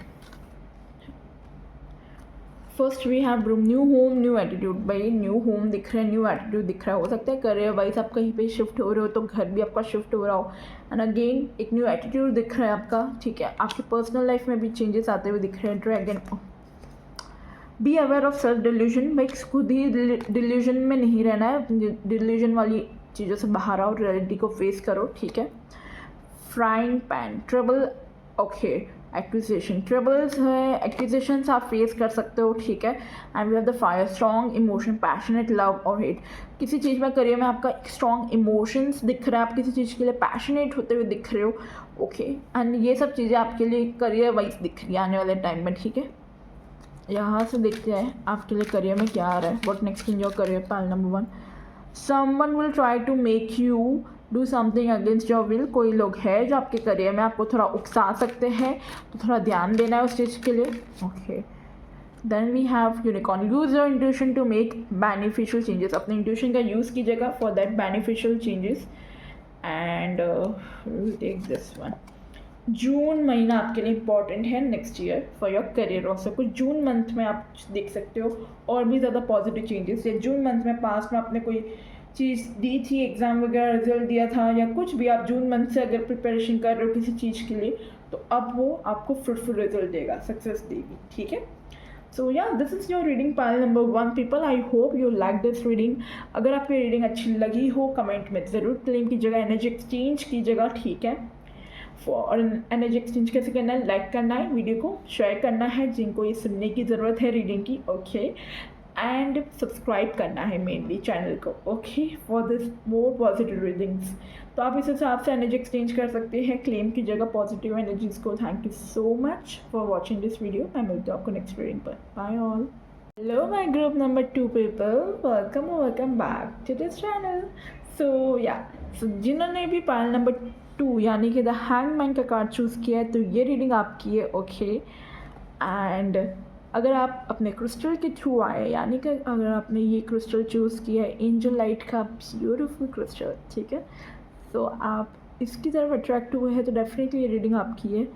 first we have room, new home, new attitude. भाई न्यू होम दिख रहा है, न्यू एटीट्यूड दिख रहा है. हो सकता है करियर वाइज आप कहीं पे शिफ्ट हो रहे हो तो घर भी आपका शिफ्ट हो रहा हो, एंड अगेन एक न्यू एटीट्यूड दिख रहा है आपका. ठीक है, आपकी पर्सनल लाइफ में भी चेंजेस आते हुए दिख रहे हैं. Dragon, be aware of self delusion. भाई खुद ही डिल्यूजन में नहीं रहना है, डिल्यूजन वाली चीज़ों से बाहर आओ, रियलिटी को फेस करो. ठीक है, frying pan, trouble. Okay, acquisition, troubles है, एक्विजिशंस आप फेस कर सकते हो. ठीक है, and we have the fire, strong emotion, passionate love और हेट. किसी चीज़ में करियर में आपका एक स्ट्रॉन्ग इमोशंस दिख रहा है, आप किसी चीज़ के लिए पैशनेट होते हुए दिख रहे हो. ओके, एंड ये सब चीज़ें आपके लिए करियर वाइज दिख रही है आने वाले टाइम में. ठीक है, यहाँ से देखते हैं आपके लिए करियर में क्या आ रहा है. What next in your career. Pile number 1, someone will try to make you do something against your will. कोई लोग हैं जो आपके करियर में आपको थोड़ा उकसा सकते हैं, तो थोड़ा ध्यान देना है उस चीज़ के लिए. Okay, then we have unicorn, use your intuition to make beneficial changes. अपने इंट्यूशन का यूज़ कीजिएगा for that beneficial changes. And will take this one. जून महीना आपके लिए इंपॉर्टेंट है next year for your career also. कुछ जून मंथ में आप देख सकते हो और भी ज़्यादा पॉजिटिव चेंजेस. या जून मंथ में पास्ट में आपने कोई चीज़ दी थी, एग्ज़ाम वगैरह रिजल्ट दिया था, या कुछ भी आप जून मंथ से अगर प्रिपरेशन कर रहे हो किसी चीज़ के लिए, तो अब वो आपको फ्रूटफुल रिजल्ट देगा, सक्सेस देगी. ठीक है, सो या this is your reading pile number 1 people. I hope you like this reading. अगर आपको रीडिंग अच्छी लगी हो कमेंट में ज़रूर क्लेम कीजिएगा, एनर्जी एक्सचेंज कीजिएगा. ठीक है, और एनर्जी एक्सचेंज कैसे करना है, लाइक करना है, वीडियो को शेयर करना है जिनको ये सुनने की ज़रूरत है रीडिंग की. ओके, एंड सब्सक्राइब करना है मेनली चैनल को, okay, for this more positive readings. तो आप इस हिसाब से एनर्जी एक्सचेंज कर सकते हैं क्लेम की जगह पॉजिटिव एनर्जीज को। Thank you so much for watching this video. मैं मिलती हूँ आपको नेक्स्ट रीडिंग पर। Bye all. Hello my group number 2 people, welcome back to this channel. So जिन्होंने भी पाइल नंबर 2 यानी कि द हैंगमैन का कार्ड चूज़ किया है, तो ये रीडिंग आपकी है, ओके। एंड अगर आप अपने क्रिस्टल के थ्रू आए, यानी कि अगर आपने ये क्रिस्टल चूज़ किया है, एंजल लाइट का ब्यूटीफुल क्रिस्टल, ठीक है, तो आप इसकी तरफ अट्रैक्ट हुए हैं, तो डेफिनेटली ये रीडिंग आपकी है।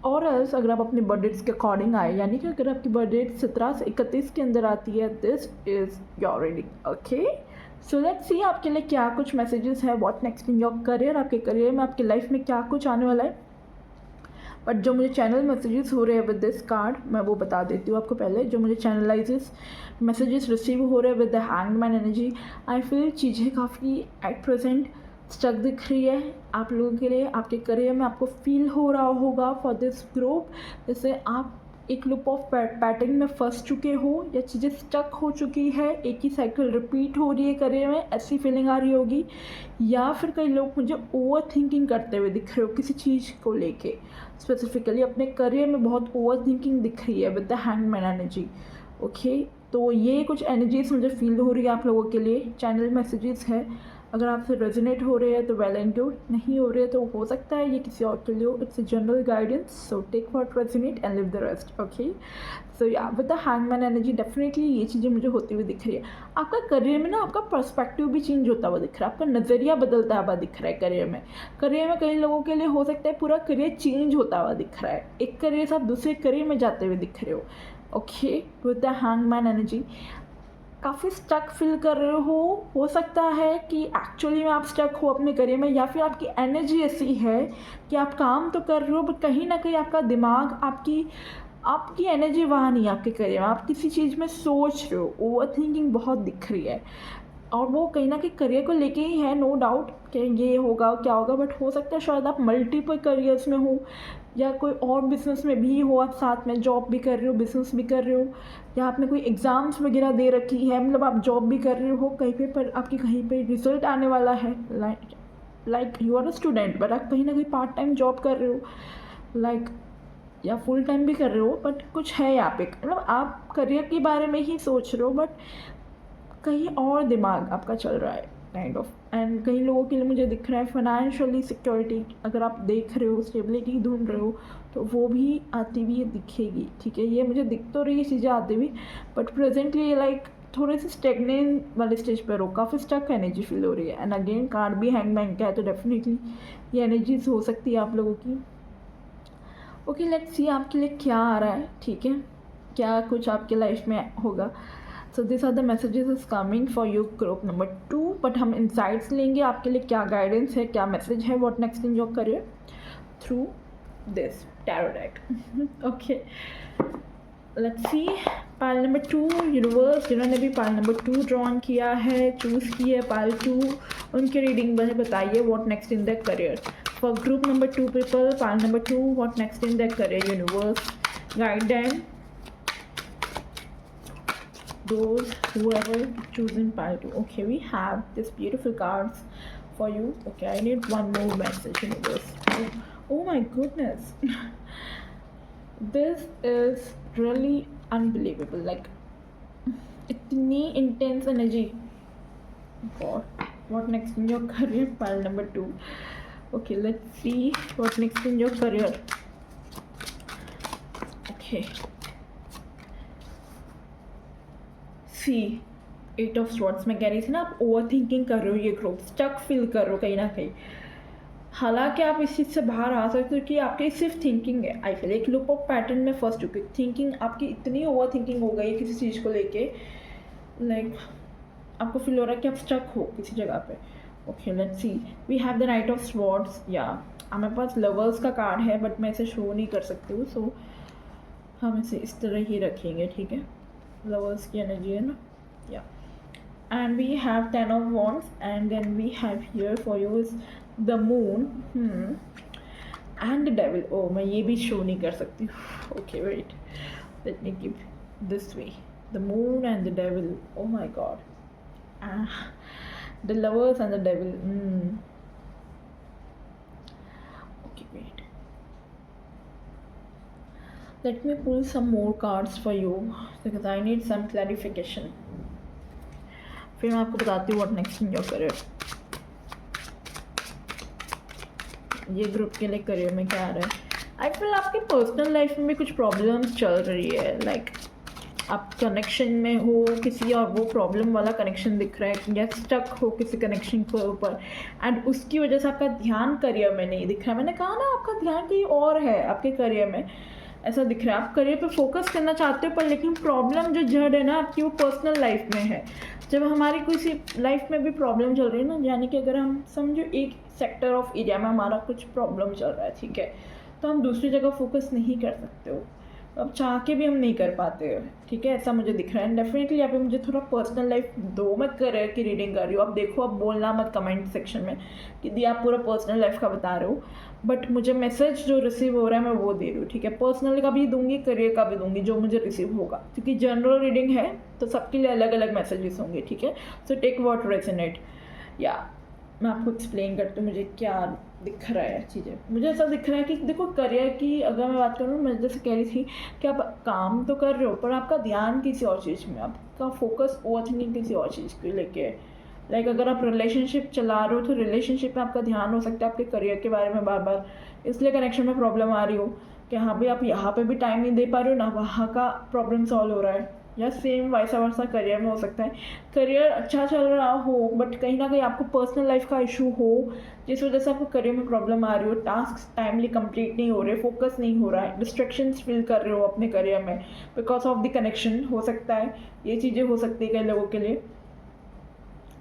और एल्स अगर आप अपने बर्थ के अकॉर्डिंग आए, यानी कि अगर आपकी बर्थ 17 से 31 के अंदर आती है, this is your reading, okay. So let's सी आपके लिए क्या कुछ मैसेजेस है, what next in your career, आपके करियर में, आपकी लाइफ में क्या कुछ आने वाला है। बट जो मुझे चैनल मैसेजेस हो रहे हैं विद दिस कार्ड, मैं वो बता देती हूँ आपको पहले। जो मुझे चैनलाइजेस मैसेजेस रिसीव हो रहे हैं with the hangman energy, I feel चीज़ें काफ़ी एट प्रेजेंट स्टक दिख रही है आप लोगों के लिए। आपके करियर में आपको फील हो रहा होगा फॉर दिस ग्रुप, जैसे आप एक लूप ऑफ पैटर्न में फंस चुके हो, या चीज़ें स्टक हो चुकी है, एक ही साइकिल रिपीट हो रही है करियर में, ऐसी फीलिंग आ रही होगी। या फिर कई लोग मुझे ओवर थिंकिंग करते हुए दिख रहे हो किसी चीज़ को लेके, स्पेसिफिकली अपने करियर में बहुत ओवर थिंकिंग दिख रही है with the hangman energy, okay. तो ये कुछ एनर्जीज मुझे फील हो रही है आप लोगों के लिए, चैनल मैसेजेस है। अगर आपसे रेजोनेट हो रहे हैं तो वेल एंड गुड, नहीं हो रहे हैं तो हो सकता है ये किसी और के लिए हो। It's a general guidance, so take what resonate and leave the rest, okay. So yeah with the hangman energy definitely ये चीज़ें मुझे होती हुई दिख रही है। आपका करियर में ना आपका पर्सपेक्टिव भी चेंज होता हुआ दिख रहा है, आपका नज़रिया बदलता हुआ दिख रहा है करियर में। करियर में कई लोगों के लिए हो सकता है पूरा करियर चेंज होता हुआ दिख रहा है, एक करियर से आप दूसरे करियर में जाते हुए दिख रहे हो, okay. With the hangman energy काफ़ी स्टक फील कर रहे हो सकता है कि एक्चुअली में आप स्टक हो अपने करियर में, या फिर आपकी एनर्जी ऐसी है कि आप काम तो कर रहे हो बट कहीं ना कहीं आपका दिमाग, आपकी एनर्जी वहाँ नहीं है आपके करियर में, आप किसी चीज़ में सोच रहे हो, ओवर थिंकिंग बहुत दिख रही है। और वो कहीं ना कहीं करियर को लेके ही है, नो डाउट कि ये होगा क्या होगा, बट हो सकता है शायद आप मल्टीपल करियर्स में हो, या कोई और बिजनेस में भी हो, आप साथ में जॉब भी कर रहे हो, बिजनेस भी कर रहे हो, या आपने कोई एग्ज़ाम्स वगैरह दे रखी है, मतलब आप जॉब भी कर रहे हो कहीं पे, पर आपकी कहीं पे रिजल्ट आने वाला है, like you are a student but आप कहीं ना कहीं पार्ट टाइम जॉब कर रहे हो, लाइक या फुल टाइम भी कर रहे हो, बट कुछ है यहाँ पे, मतलब आप करियर के बारे में ही सोच रहे हो बट कहीं और दिमाग आपका चल रहा है काइंड ऑफ। एंड कई लोगों के लिए मुझे दिख रहा है फाइनेंशियली सिक्योरिटी, अगर आप देख रहे हो, स्टेबिलिटी ढूंढ रहे हो, तो वो भी आती हुई दिखेगी, ठीक है। ये मुझे दिख तो रही है चीज़ें आती हुई, बट प्रेजेंटली लाइक थोड़े से स्टेगनेंट वाले स्टेज पर हो, काफ़ी स्टक एनर्जी फील हो रही है। एंड अगेन कार्ड भी हैंगमैन का है, तो डेफिनेटली ये एनर्जीज हो सकती है आप लोगों की, ओके। लेट्स सी आपके लिए क्या आ रहा है, ठीक है, क्या कुछ आपके लाइफ में होगा। So this are the messages is coming for you group number 2, but हम इंसाइट्स लेंगे आपके लिए, क्या गाइडेंस है, क्या मैसेज है, what next in your career through this tarot deck, okay. Let's see pile number 2 universe, जिन्होंने भी पाइल नंबर 2 ड्रॉन किया है, चूज़ किया है पाइल 2, उनके रीडिंग में बताइए what next in the career for group number 2 people, pile number 2, what next in the career universe, guide them those whoever choosing pile 2. Okay, we have this beautiful cards for you. Okay, I need one more message universe. Oh my goodness. This is really unbelievable, like itni intense energy. God, what next in your career, pile number 2. Okay, let's see what next in your career. Okay, see 8 of swords में कह रही थी ना, आप over thinking कर रहे हो, ये ग्रुप स्टक फील कर रहे हो कहीं ना कहीं। हालांकि आप इस चीज़ से बाहर आ सकते हो कि आपकी सिर्फ थिंकिंग है, आई फील एक लूप ऑफ पैटर्न में फंस चुकी, थिंकिंग आपकी इतनी ओवर थिंकिंग हो गई है किसी चीज़ को लेके, लाइक आपको फील हो रहा है कि आप स्टक हो किसी जगह पे, okay. Let's see we have the knight of swords, या हमारे पास लवर्स का कार्ड है बट मैं इसे शो नहीं कर सकती हूँ, सो हम इसे इस तरह ही रखेंगे, ठीक है, लवर्स की एनर्जी है ना, yeah. And we have 10 of wands, and then we have here for you is the moon and the devil. Oh मैं ये भी शो नहीं कर सकती, okay wait, let me give this way. The moon and the devil. Oh my god. The lovers and the devil. Okay, wait. Let me pull some more cards for you because I need some clarification. फिर मैं आपको बताती हूँ what next in your career. ये group के लिए career में क्या आ रहा है. आई फील आपके पर्सनल लाइफ में भी कुछ प्रॉब्लम्स चल रही है. लाइक आप कनेक्शन में हो किसी और वो प्रॉब्लम वाला कनेक्शन दिख रहा है या स्टक हो किसी कनेक्शन के ऊपर एंड उसकी वजह से आपका ध्यान करियर में नहीं दिख रहा है. मैंने कहा ना आपका ध्यान कहीं और है आपके करियर में ऐसा दिख रहा है. आप करियर पे फोकस करना चाहते हो पर लेकिन प्रॉब्लम जो जड़ है ना आपकी वो पर्सनल लाइफ में है. जब हमारी किसी लाइफ में भी प्रॉब्लम चल रही है ना, यानी कि अगर हम समझो एक सेक्टर ऑफ एरिया में हमारा कुछ प्रॉब्लम चल रहा है, ठीक है, तो हम दूसरी जगह फोकस नहीं कर सकते हो. अब चाह के भी हम नहीं कर पाते हो, ठीक है, ऐसा मुझे दिख रहा है. डेफिनेटली यहाँ पे मुझे थोड़ा पर्सनल लाइफ दो. मैं करियर की रीडिंग कर रही हूँ. अब देखो, अब बोलना मत कमेंट सेक्शन में कि दी आप पूरा पर्सनल लाइफ का बता रहे हो, बट मुझे मैसेज जो रिसीव हो रहा है मैं वो दे रही हूँ, ठीक है. पर्सनल का भी दूंगी, करियर का भी दूंगी, जो मुझे रिसीव होगा, क्योंकि जनरल रीडिंग है तो सबके लिए अलग अलग मैसेजेस होंगे, ठीक है. So take what resonate. या मैं आपको एक्सप्लेन करती हूँ मुझे क्या दिख रहा है चीज़ें. मुझे ऐसा दिख रहा है कि देखो, करियर की अगर मैं बात करूँ, मैं जैसे कह रही थी कि आप काम तो कर रहे हो पर आपका ध्यान किसी और चीज़ में, आपका फोकस ओवरथिंकिंग किसी और चीज़ को लेके. लाइक अगर आप रिलेशनशिप चला रहे हो तो रिलेशनशिप में आपका ध्यान हो सकता है आपके करियर के बारे में बार बार, इसलिए कनेक्शन में प्रॉब्लम आ रही हो कि हाँ भाई आप यहाँ पे भी टाइम नहीं दे पा रहे हो ना वहाँ का प्रॉब्लम सॉल्व हो रहा है. या सेम वाइसा वर्सा करियर में हो सकता है. करियर अच्छा चल रहा हो बट कहीं ना कहीं आपको पर्सनल लाइफ का इशू हो जिस वजह से आपको करियर में प्रॉब्लम आ रही हो. टास्क टाइमली कंप्लीट नहीं हो रहे, फोकस नहीं हो रहा है, डिस्ट्रैक्शंस फील कर रहे हो अपने करियर में बिकॉज ऑफ द कनेक्शन. हो सकता है ये चीज़ें हो सकती है कई लोगों के लिए,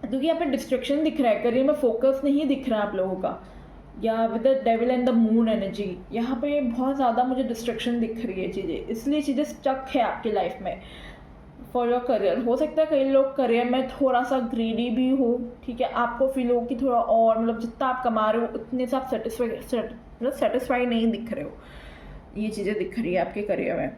क्योंकि यहाँ पे डिस्ट्रैक्शन दिख रहा है, करियर में फोकस नहीं दिख रहा है आप लोगों का. या with the devil and the moon energy यहाँ पे बहुत ज़्यादा मुझे डिस्ट्रैक्शन दिख रही है चीज़ें, इसलिए चीज़ें स्टक है आपकी लाइफ में फॉर योर करियर. हो सकता है कई लोग करियर में थोड़ा सा ग्रीडी भी हो, ठीक है, आपको फील हो कि थोड़ा और मतलब जितना आप कमा रहे हो उतने से आप सेटिस्फाई नहीं दिख रहे हो. ये चीज़ें दिख रही है आपके करियर में.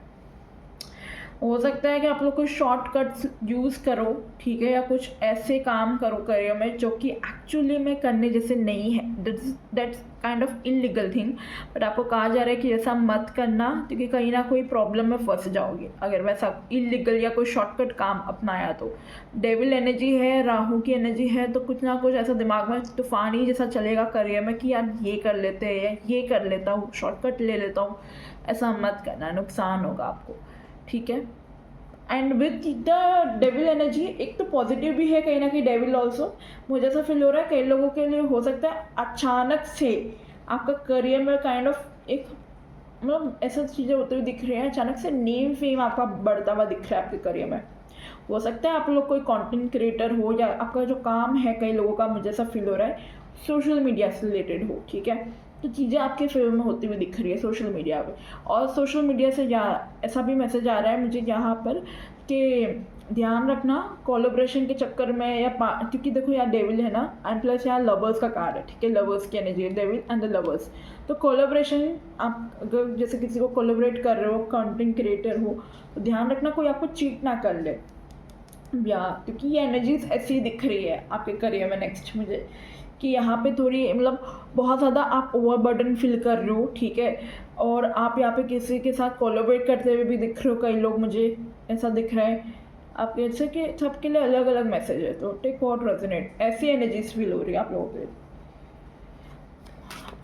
हो सकता है कि आप लोग कोई शॉर्टकट्स यूज़ करो, ठीक है, या कुछ ऐसे काम करो करियर में जो कि एक्चुअली में करने जैसे नहीं है. That's kind of illegal thing, but आपको कहा जा रहा है कि ऐसा मत करना क्योंकि कहीं ना कोई प्रॉब्लम में फंस जाओगे अगर वैसा इलीगल या कोई शॉर्टकट काम अपनाया तो. डेविल एनर्जी है, राहु की एनर्जी है, तो कुछ ना कुछ ऐसा दिमाग में तूफानी जैसा चलेगा करियर में कि यार ये कर लेते हैं या ये कर लेता हूँ, शॉर्टकट ले लेता हूँ. ऐसा मत करना, नुकसान होगा आपको, ठीक है. And with the devil energy एक तो पॉजिटिव भी है कहीं ना कहीं डेविल ऑल्सो. मुझे ऐसा फील हो रहा है कई लोगों के लिए हो सकता है अचानक से आपका करियर में काइंड ऑफ एक मतलब ऐसा चीज़ें होती हुई दिख रही हैं. अचानक से नेम फेम आपका बढ़ता हुआ दिख रहा है आपके करियर में. हो सकता है आप लोग कोई कंटेंट क्रिएटर हो या आपका जो काम है कई लोगों का मुझे ऐसा फील हो रहा है सोशल मीडिया से रिलेटेड हो, ठीक है. तो चीज़ें आपके फेवर में होती हुई दिख रही है सोशल मीडिया पे. और सोशल मीडिया से ऐसा भी मैसेज आ रहा है मुझे यहाँ पर कि ध्यान रखना कोलैबोरेशन के चक्कर में या क्योंकि देखो यार डेविल है ना एंड प्लस यहाँ लवर्स का कार्ड है, ठीक है, लवर्स की एनर्जी है, डेविल एंड द लवर्स. तो कोलैबोरेशन आप अगर जैसे किसी को कोलैबोरेट कर रहे हो, कंटेंट क्रिएटर हो, तो ध्यान रखना कोई आपको चीट ना कर ले या, क्योंकि ये एनर्जीज ऐसी दिख रही है आपके करियर में नेक्स्ट मुझे कि यहाँ पे थोड़ी मतलब बहुत ज़्यादा आप ओवरबर्डन फील कर रहे हो, ठीक है. और आप यहाँ पे किसी के साथ कोलैबोरेट करते हुए भी दिख रहे हो कई लोग, मुझे ऐसा दिख रहा है आपके. जैसे कि सबके लिए अलग अलग मैसेज है, तो टेक व्हाट रेजोनेट. ऐसी एनर्जीज फील हो रही है आप लोगों के.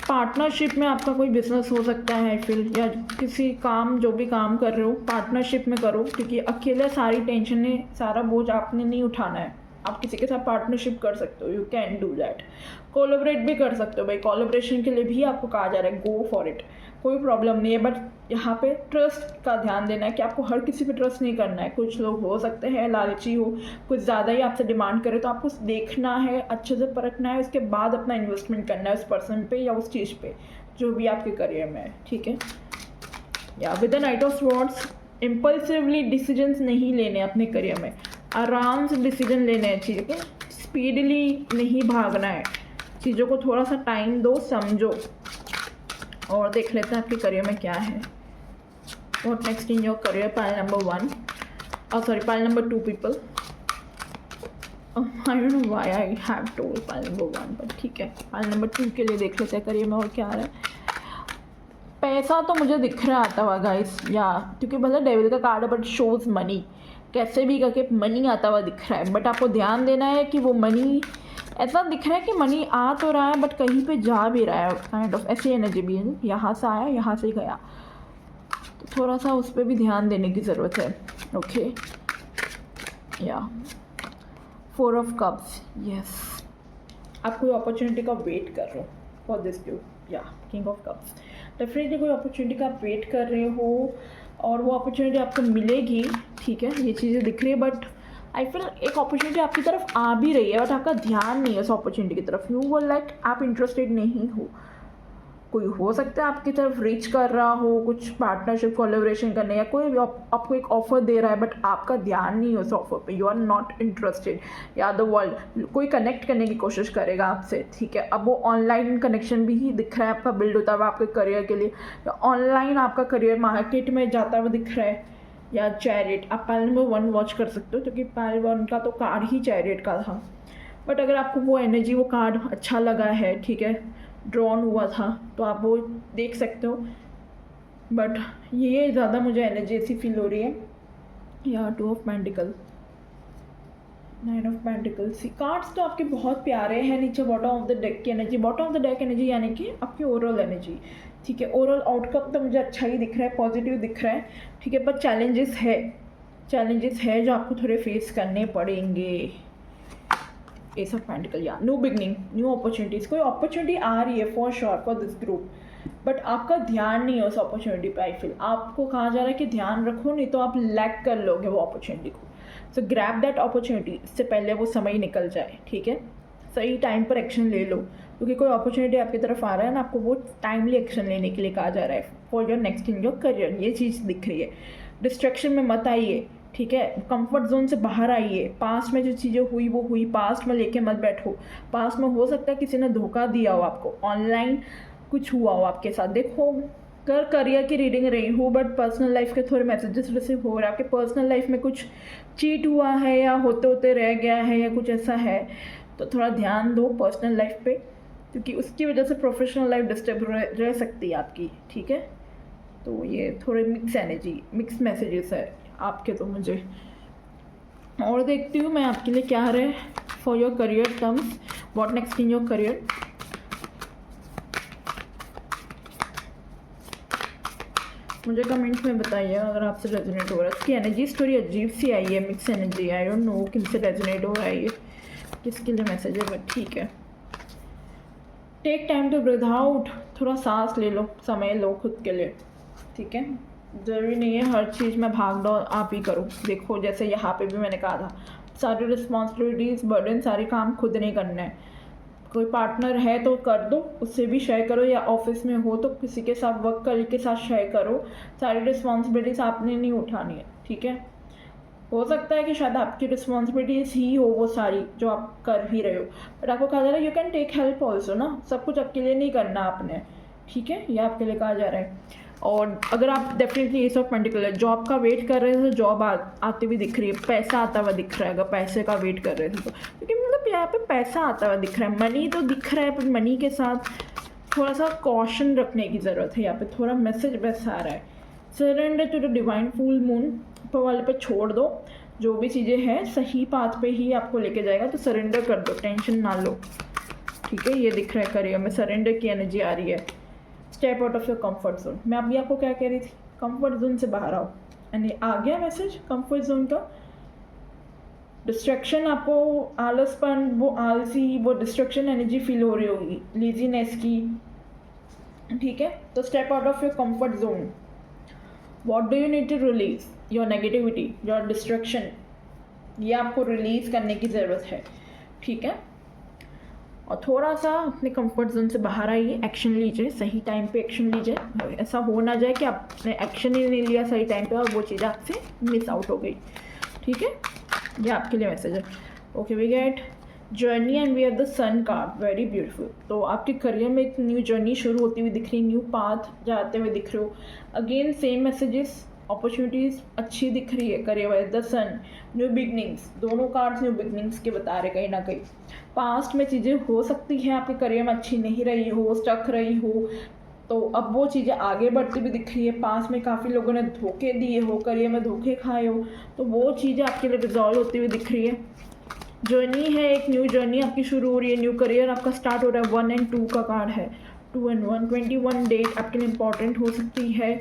पार्टनरशिप में आपका कोई बिजनेस हो सकता है फिर, या किसी काम जो भी काम कर रहे हो पार्टनरशिप में करो, क्योंकि अकेले सारी टेंशन सारा बोझ आपने नहीं उठाना है. आप किसी के साथ पार्टनरशिप कर सकते हो, you can do that. Collaborate भी कर सकते हो भाई, कोलैबोरेशन के लिए भी आपको कहा जा रहा है गो फॉर इट, कोई प्रॉब्लम नहीं है. बट यहाँ पे ट्रस्ट का ध्यान देना है कि आपको हर किसी पे ट्रस्ट नहीं करना है. कुछ लोग हो सकते हैं लालची हो, कुछ ज़्यादा ही आपसे डिमांड करे, तो आपको देखना है, अच्छे से परखना है, उसके बाद अपना इन्वेस्टमेंट करना है उस पर्सन पे या उस चीज़ पे जो भी आपके करियर में है, ठीक है. या with the knight of swords impulsively decisions नहीं लेने अपने करियर में, आराम से डिसीजन लेने हैं, ठीक है, स्पीडली नहीं भागना है, चीज़ों को थोड़ा सा टाइम दो, समझो. और देख लेते हैं आपके करियर में क्या है. What next in your career. Pile number 1 sorry, pile number 2 people. I don't know why I have told pile number 1, but ठीक है, पाइल नंबर 2 के लिए देख लेते हैं करियर में और क्या आ रहा है। पैसा तो मुझे दिख रहा आता हुआ गाइस, या क्योंकि मतलब डेविल का कार्ड है बट शोज़ मनी, कैसे भी करके मनी आता हुआ दिख रहा है। बट आपको ध्यान देना है कि वो मनी ऐसा दिख रहा है कि मनी आ तो रहा है बट कहीं पे जा भी रहा है, काइंड ऑफ ऐसी एनर्जी भी है, यहाँ से आया यहाँ से गया, तो थोड़ा सा उस पर भी ध्यान देने की ज़रूरत है। ओके, या 4 ऑफ कप्स, यस, आप कोई अपॉर्चुनिटी का वेट कर रहे हो फॉर दिस ड्यू, या किंग ऑफ कप्स, डेफिनेटली कोई अपॉर्चुनिटी का आप वेट कर रहे हो और वो अपॉर्चुनिटी आपको मिलेगी। ठीक है, ये चीज़ें दिख रही है, बट आई फील एक अपॉर्चुनिटी आपकी तरफ आ भी रही है बट आपका ध्यान नहीं है उस अपॉर्चुनिटी की तरफ, यू वो लाइक आप इंटरेस्टेड नहीं हो। कोई हो सकता है आपकी तरफ रीच कर रहा हो कुछ पार्टनरशिप कोलैबोरेशन करने, या कोई भी आपको एक ऑफ़र दे रहा है बट आपका ध्यान नहीं है उस ऑफ़र पे, यू आर नॉट इंटरेस्टेड, या द वर्ल्ड कोई कनेक्ट करने की कोशिश करेगा आपसे। ठीक है, अब वो ऑनलाइन कनेक्शन भी ही दिख रहा है आपका बिल्ड होता हुआ आपके करियर के लिए, या ऑनलाइन आपका करियर मार्केट में जाता हुआ दिख रहा है, या चैरियट। आप पाइल नंबर 1 वॉच कर सकते हो क्योंकि पाइल 1 का तो कार्ड ही चैरियट का था। बट अगर आपको वो एनर्जी, वो कार्ड अच्छा लगा है, ठीक है, ड्रॉन हुआ था, तो आप वो देख सकते हो। बट ये ज़्यादा मुझे एनर्जी ऐसी फील हो रही है, या 2 of pentacle, 9 of pentacles. Cards तो आपके बहुत प्यारे हैं। नीचे बॉटम ऑफ द डेक की energy, bottom of the deck energy यानी कि आपकी ओवरऑल एनर्जी। ठीक है, ओवरऑल आउटकम तो मुझे अच्छा ही दिख रहा है, पॉजिटिव दिख रहा है। ठीक है, पर चैलेंजेस है जो आपको थोड़े फेस करने पड़ेंगे। एस ऑफ पेंटिकल, या न्यू बिगनिंग, न्यू अपॉर्चुनिटीज़, कोई अपॉर्चुनिटी आ रही है for sure for this group, but आपका ध्यान नहीं है उस अपॉर्चुनिटी पे। आई फील आपको कहा जा रहा है कि ध्यान रखो, नहीं तो आप लैक कर लोगे वो अपॉर्चुनिटी को। सो ग्रैब दैट अपॉर्चुनिटी, इससे पहले वो समय निकल जाए। ठीक है, सही टाइम पर एक्शन ले लो, क्योंकि कोई अपॉर्चुनिटी आपकी तरफ आ रहा है ना, आपको वो टाइमली एक्शन लेने के लिए कहा जा रहा है for your next in your career. ये चीज़ दिख रही है। डिस्ट्रैक्शन में मत आइए। ठीक है, कंफर्ट जोन से बाहर आइए। पास्ट में जो चीज़ें हुई वो हुई, पास्ट में लेके मत बैठो। पास्ट में हो सकता है किसी ने धोखा दिया हो आपको, ऑनलाइन कुछ हुआ हो आपके साथ। देखो, करियर की रीडिंग रही हो बट पर्सनल लाइफ के थोड़े मैसेजेस रिसीव हो रहे हैं। आपके पर्सनल लाइफ में कुछ चीट हुआ है या होते होते रह गया है या कुछ ऐसा है, तो थोड़ा ध्यान दो पर्सनल लाइफ पे, क्योंकि उसकी वजह से प्रोफेशनल लाइफ डिस्टर्ब रह सकती है आपकी। ठीक है, तो ये थोड़े मिक्स एनर्जी, मिक्स मैसेजेस है आपके। तो मुझे और देखती हूँ मैं आपके लिए क्या रहे for your career terms, what next in your career. मुझे कमेंट्स में बताइए अगर आपसे रेजोनेट हो रहा है। इसकी एनर्जी थोड़ी अजीब सी आई है, mix energy. I don't know किन से रेजोनेट हो रहा है, ये किसके लिए मैसेज है, बट ठीक है। Take time to breathe out, थोड़ा सांस ले लो, समय लो खुद के लिए। ठीक है, ज़रूरी नहीं है हर चीज़ में भाग दौड़ आप ही करो। देखो, जैसे यहाँ पे भी मैंने कहा था, सारी रिस्पॉन्सिबिलिटीज़, बर्डन, सारे काम खुद नहीं करने हैं। कोई पार्टनर है तो कर दो, उससे भी शेयर करो, या ऑफिस में हो तो किसी के साथ वर्क कल के साथ शेयर करो। सारी रिस्पॉन्सिबिलिटीज़ आपने नहीं उठानी है। ठीक है, हो सकता है कि शायद आपकी रिस्पॉन्सिबिलिटीज़ ही हो वो सारी जो आप कर भी रहे हो, बट आपको कहा जा रहा है you can take help also ना, सब कुछ अकेले नहीं करना आपने। ठीक है, ये आपके लिए कहा जा रहा है। और अगर आप definitely S of pentacle, job का वेट कर रहे थे तो जॉब आती हुई दिख रही है, पैसा आता हुआ दिख रहा है। अगर पैसे का वेट कर रहे थे तो, क्योंकि मतलब यहाँ पे पैसा आता हुआ दिख रहा है, मनी तो दिख रहा है, पर मनी के साथ थोड़ा सा कॉशन रखने की ज़रूरत है। यहाँ पे थोड़ा मैसेज बस आ रहा है, surrender to the divine full moon, ऊपर वाले पे छोड़ दो। जो भी चीज़ें हैं सही पाथ पे ही आपको लेके जाएगा, तो सरेंडर कर दो, टेंशन ना लो। ठीक है, ये दिख रहा है करियर में सरेंडर की एनर्जी आ रही है। Step out of your comfort zone, मैं अभी आपको क्या कह रही थी, कंफर्ट जोन से बाहर आओ। यानी आ गया मैसेज कंफर्ट जोन का। डिस्ट्रैक्शन, आपको आलसपन, वो आलसी, वो डिस्ट्रैक्शन एनर्जी फील हो रही होगी, लेजीनेस की। ठीक है, तो step out of your comfort zone. What do you need to release, your negativity, your distraction, ये आपको रिलीज करने की ज़रूरत है। ठीक है, और थोड़ा सा अपने कंफर्ट जोन से बाहर आइए, एक्शन लीजिए, सही टाइम पे एक्शन लीजिए। ऐसा हो ना जाए कि आपने एक्शन ही नहीं लिया सही टाइम पे और वो चीज़ आपसे मिस आउट हो गई। ठीक है, ये आपके लिए मैसेज है। Okay, we get journey and we have the sun card, very beautiful. तो आपके करियर में एक न्यू जर्नी शुरू होती हुई दिख रही है, न्यू पाथ जाते हुए दिख रहे हो। अगेन सेम मैसेजेस, अपॉर्चुनिटीज़ अच्छी दिख रही है career wise. The sun, new beginnings, दोनों कार्ड्स न्यू बिगनिंग्स के बता रहे कहीं ना कहीं। पास्ट में चीज़ें हो सकती हैं आपके करियर में अच्छी नहीं रही हो, स्टक रही हो, तो अब वो चीज़ें आगे बढ़ती भी दिख रही है। पास में काफ़ी लोगों ने धोखे दिए हो, करियर में धोखे खाए हो, तो वो चीज़ें आपके लिए रिजॉल्व होती हुई दिख रही है। जर्नी है, एक न्यू जर्नी आपकी शुरू हो रही है, न्यू करियर आपका स्टार्ट हो रहा है। 1 and 2 का कार्ड है, 2 and 1, 21 डेट आपके लिए इम्पॉर्टेंट हो सकती है,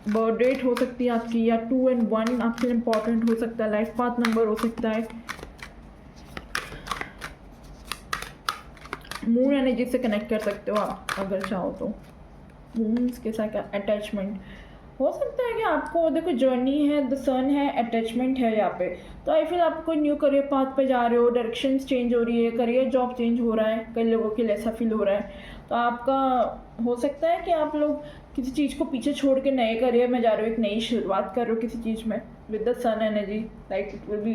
बर्थ डेट हो सकती है आपकी, या 2 and 1 आपके लिए इम्पॉर्टेंट हो सकता है, लाइफ पाथ नंबर हो सकता है। मून एनर्जी से कनेक्ट कर सकते हो आप अगर चाहो तो, मून्स के साथ अटैचमेंट हो सकता है कि आपको, देखो जर्नी है, द सन है, अटैचमेंट है यहाँ पे, तो आई फील आप कोई न्यू करियर पाथ पे जा रहे हो, डायरेक्शंस चेंज हो रही है, करियर जॉब चेंज हो रहा है, कई लोगों के लिए ऐसा फील हो रहा है। तो आपका हो सकता है कि आप लोग किसी चीज़ को पीछे छोड़ के नए करियर में जा रहे हो, एक नई शुरुआत कर रहे हो किसी चीज़ में with the sun energy, like it will be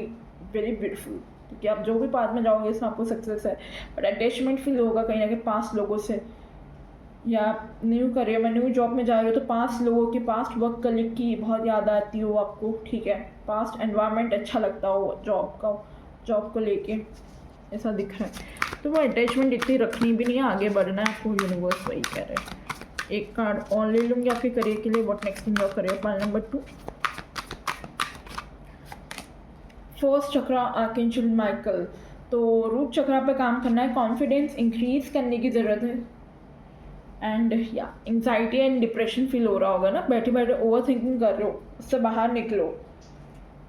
very beautiful, क्योंकि आप जो भी पाथ में जाओगे इसमें आपको सक्सेस है, बट अटैचमेंट फील होगा कहीं ना कहीं पास्ट लोगों से, या न्यू करियर में, न्यू जॉब में जा रहे हो तो पास्ट लोगों की, पास्ट वर्क कलीग की बहुत याद आती हो आपको, ठीक है, पास्ट एनवायरनमेंट अच्छा लगता हो जॉब को लेके, ऐसा दिख रहा है। तो वो अटैचमेंट इतनी रखनी भी नहीं है, आगे बढ़ना है आपको, यूनिवर्स वही कह रहे हैं। एक कार्ड और ले लूँगी आपके करियर के लिए, what next in your career, pile number 2, first chakra archangel Michael. तो रूट चक्रा पे काम करना है, कॉन्फिडेंस इंक्रीज करने की ज़रूरत है, एंड या एंग्जाइटी एंड डिप्रेशन फील हो रहा होगा ना, बैठे बैठे ओवर थिंकिंग कर रहे हो, उससे बाहर निकलो।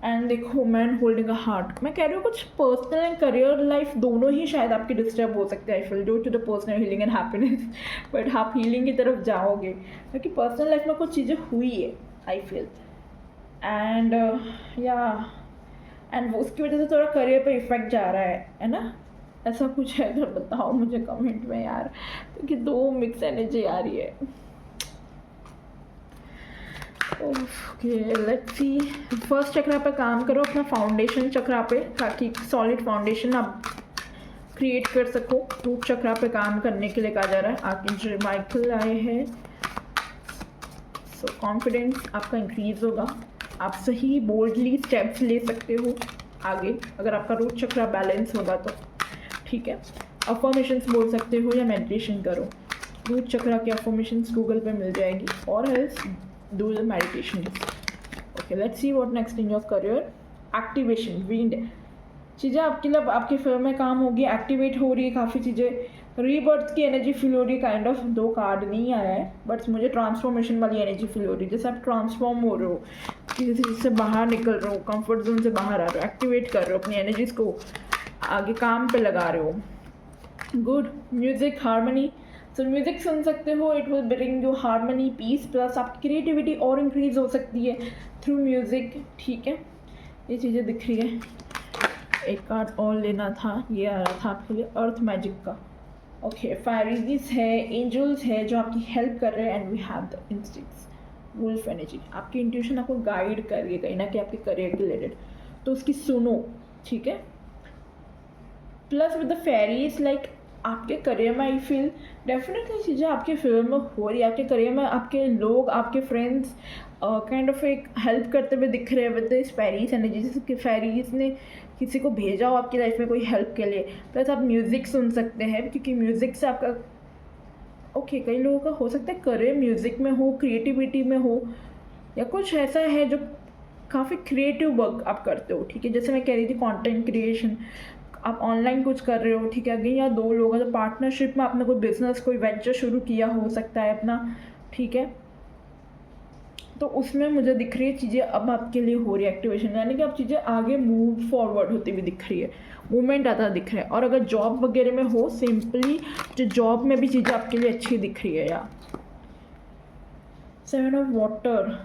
एंड देखो मैन होल्डिंग अ हार्ट, मैं कह रही हूँ कुछ पर्सनल एंड करियर लाइफ दोनों ही शायद आपकी डिस्टर्ब हो सकते हैं, I feel, due to the personal healing and happiness, but आप हीलिंग की तरफ जाओगे क्योंकि पर्सनल लाइफ में कुछ चीज़ें हुई है आई फील, एंड एंड उसकी वजह से थोड़ा करियर पे इफेक्ट जा रहा है ना, ऐसा कुछ है तो बताओ मुझे कमेंट में यार, क्योंकि दो मिक्स एनर्जी आ रही है। ओके लेट्स सी, फर्स्ट चक्रा पे काम करो, अपना फाउंडेशन चक्रा पे, ताकि सॉलिड फाउंडेशन आप क्रिएट कर सको। रूट चक्रा पे काम करने के लिए कहा जा रहा है, आर्कएंजल माइकल आए हैं, सो कॉन्फिडेंस आपका इंक्रीज होगा, आप सही बोल्डली स्टेप्स ले सकते हो आगे, अगर आपका रूट चक्रा बैलेंस होगा तो, ठीक है। अफर्मेशंस बोल सकते हो या मेडिटेशन करो, रूट चक्रा की अफर्मेशंस गूगल पे मिल जाएगी, और हेल्स do the meditation. Okay let's see what next in your career, activation, wind, चीज़ें आपके लिए आपके फर्म में काम होगी, एक्टिवेट हो रही है काफ़ी चीज़ें, रीबर्थ की एनर्जी फील हो रही है काइंड ऑफ, दो कार्ड नहीं आया है बट मुझे ट्रांसफॉर्मेशन वाली एनर्जी फील हो रही है, जैसे आप ट्रांसफॉर्म हो रहे हो, किसी चीज़ से बाहर निकल रहे हो, कंफर्ट जोन से बाहर आ रहे हो, एक्टिवेट कर रहे हो, अपनी एनर्जीज को आगे काम पे लगा रहे हो। Good, music, harmony, so music सुन सकते हो, it will bring you harmony, peace, plus आपकी क्रिएटिविटी और इंक्रीज हो सकती है थ्रू म्यूजिक, ठीक है, ये चीज़ें दिख रही है। एक कार्ड और लेना था, ये आ रहा था आपके लिए अर्थ मैजिक का। ओके फायरीज है, एंजल्स है जो आपकी हेल्प कर रहे हैं, and we have the instincts, wolf energy, आपकी इंट्यूशन आपको गाइड कर रही है कहीं ना कहीं आपके करियर के रिलेटेड, तो उसकी सुनो, ठीक है। Plus with the fairies, like आपके करियर में आई फील डेफिनेटली चीज़ें आपके फील्ड में हो रही है, आपके करियर में आपके लोग, आपके फ्रेंड्स काइंड ऑफ एक हेल्प करते हुए दिख रहे हैं विद दिस फेरीज एनर्जी, जैसे कि फेरीज ने किसी को भेजा हो आपकी लाइफ में कोई हेल्प के लिए। प्लस आप म्यूज़िक सुन सकते हैं, क्योंकि म्यूज़िक से आपका ओके कई लोगों का हो सकता है करियर म्यूज़िक में हो, क्रिएटिविटी में हो, या कुछ ऐसा है जो काफ़ी क्रिएटिव वर्क आप करते हो, ठीक है। जैसे मैं कह रही थी कंटेंट क्रिएशन, आप ऑनलाइन कुछ कर रहे हो, ठीक है, अगर या दो लोग हैं तो पार्टनरशिप में आपने कोई बिजनेस, कोई वेंचर शुरू किया हो सकता है अपना, ठीक है, तो उसमें मुझे दिख रही है चीज़ें अब आपके लिए हो रही है एक्टिवेशन, यानी कि आप चीज़ें आगे मूव फॉरवर्ड होती हुई दिख रही है, मूवमेंट आता दिख रहा है। और अगर जॉब वगैरह में हो, सिंपली जो जॉब में भी चीज़ें आपके लिए अच्छी दिख रही है। Yeah 7 of water,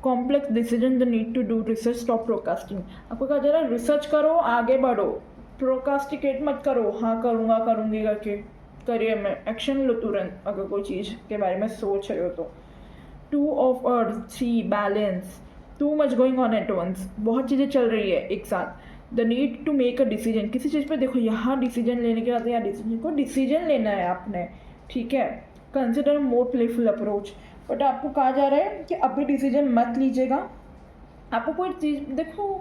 complex decision, the need to do research, stop procrastinating, आपको कहा जा रहा है रिसर्च करो, आगे बढ़ो, प्रोकास्टिकेट मत करो, हाँ करूँगा करूँगी करके, करियर में एक्शन लो तुरंत अगर कोई चीज़ के बारे में सोच रहे हो तो। 2 of earth, 3 balance, too much going on at once, बहुत चीज़ें चल रही है एक साथ। The need to make a decision, किसी चीज़ पे देखो यहाँ डिसीजन लेने के बाद यहाँ डिसीजन लेना है आपने, ठीक है। Consider more playful approach, but आपको कहा जा रहा है कि अभी डिसीजन मत लीजिएगा। आपको कोई चीज़ देखो,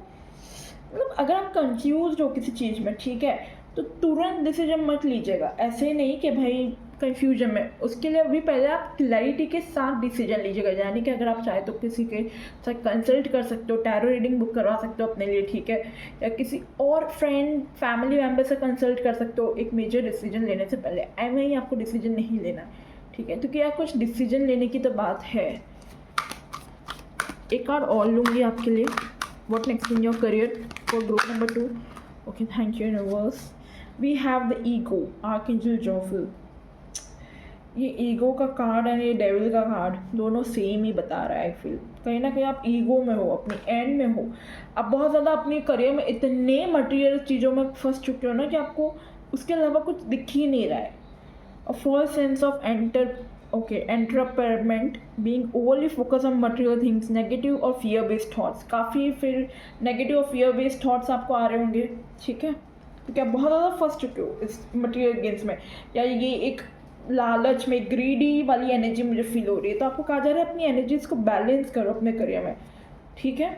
मतलब अगर आप कंफ्यूज हो किसी चीज़ में, ठीक है, तो तुरंत डिसीजन मत लीजिएगा। ऐसे नहीं कि भाई कंफ्यूजन में, उसके लिए अभी पहले आप क्लैरिटी के साथ डिसीजन लीजिएगा। यानी कि अगर आप चाहे तो किसी के साथ कंसल्ट कर सकते हो, टैरो रीडिंग बुक करवा सकते हो अपने लिए, ठीक है, या किसी और फ्रेंड फैमिली मेम्बर से कंसल्ट कर सकते हो एक मेजर डिसीजन लेने से पहले। ऐसे ही आपको डिसीजन नहीं लेना है, ठीक है, क्योंकि यार कुछ डिसीजन लेने की तो बात है। एक कार्ड और लूँगी आपके लिए। What next in your career for group number 2? Okay, thank you universe. We have the ego, Archangel Jophiel. ये ईगो का कार्ड है, ये डेविल का कार्ड, दोनों सेम ही बता रहा है। आई फील कहीं ना कहीं आप ईगो में हो, अपनी एंड में हो। आप बहुत ज़्यादा अपनी करियर में इतने मटेरियल चीज़ों में फंस चुके हो ना कि आपको उसके अलावा कुछ दिख ही नहीं रहा है। A false sense of entrapment, being overly focused on material things, negative और fear based thoughts। काफ़ी फिर नेगेटिव और fear based thoughts आपको आ रहे होंगे, ठीक है, क्योंकि आप बहुत ज़्यादा फंस चुके हो इस मटेरियल गेम्स में, या ये एक लालच में ग्रीडी वाली एनर्जी मुझे फील हो रही है। तो आपको कहा जा रहा है अपनी एनर्जीज को बैलेंस करो अपने करियर में, ठीक है।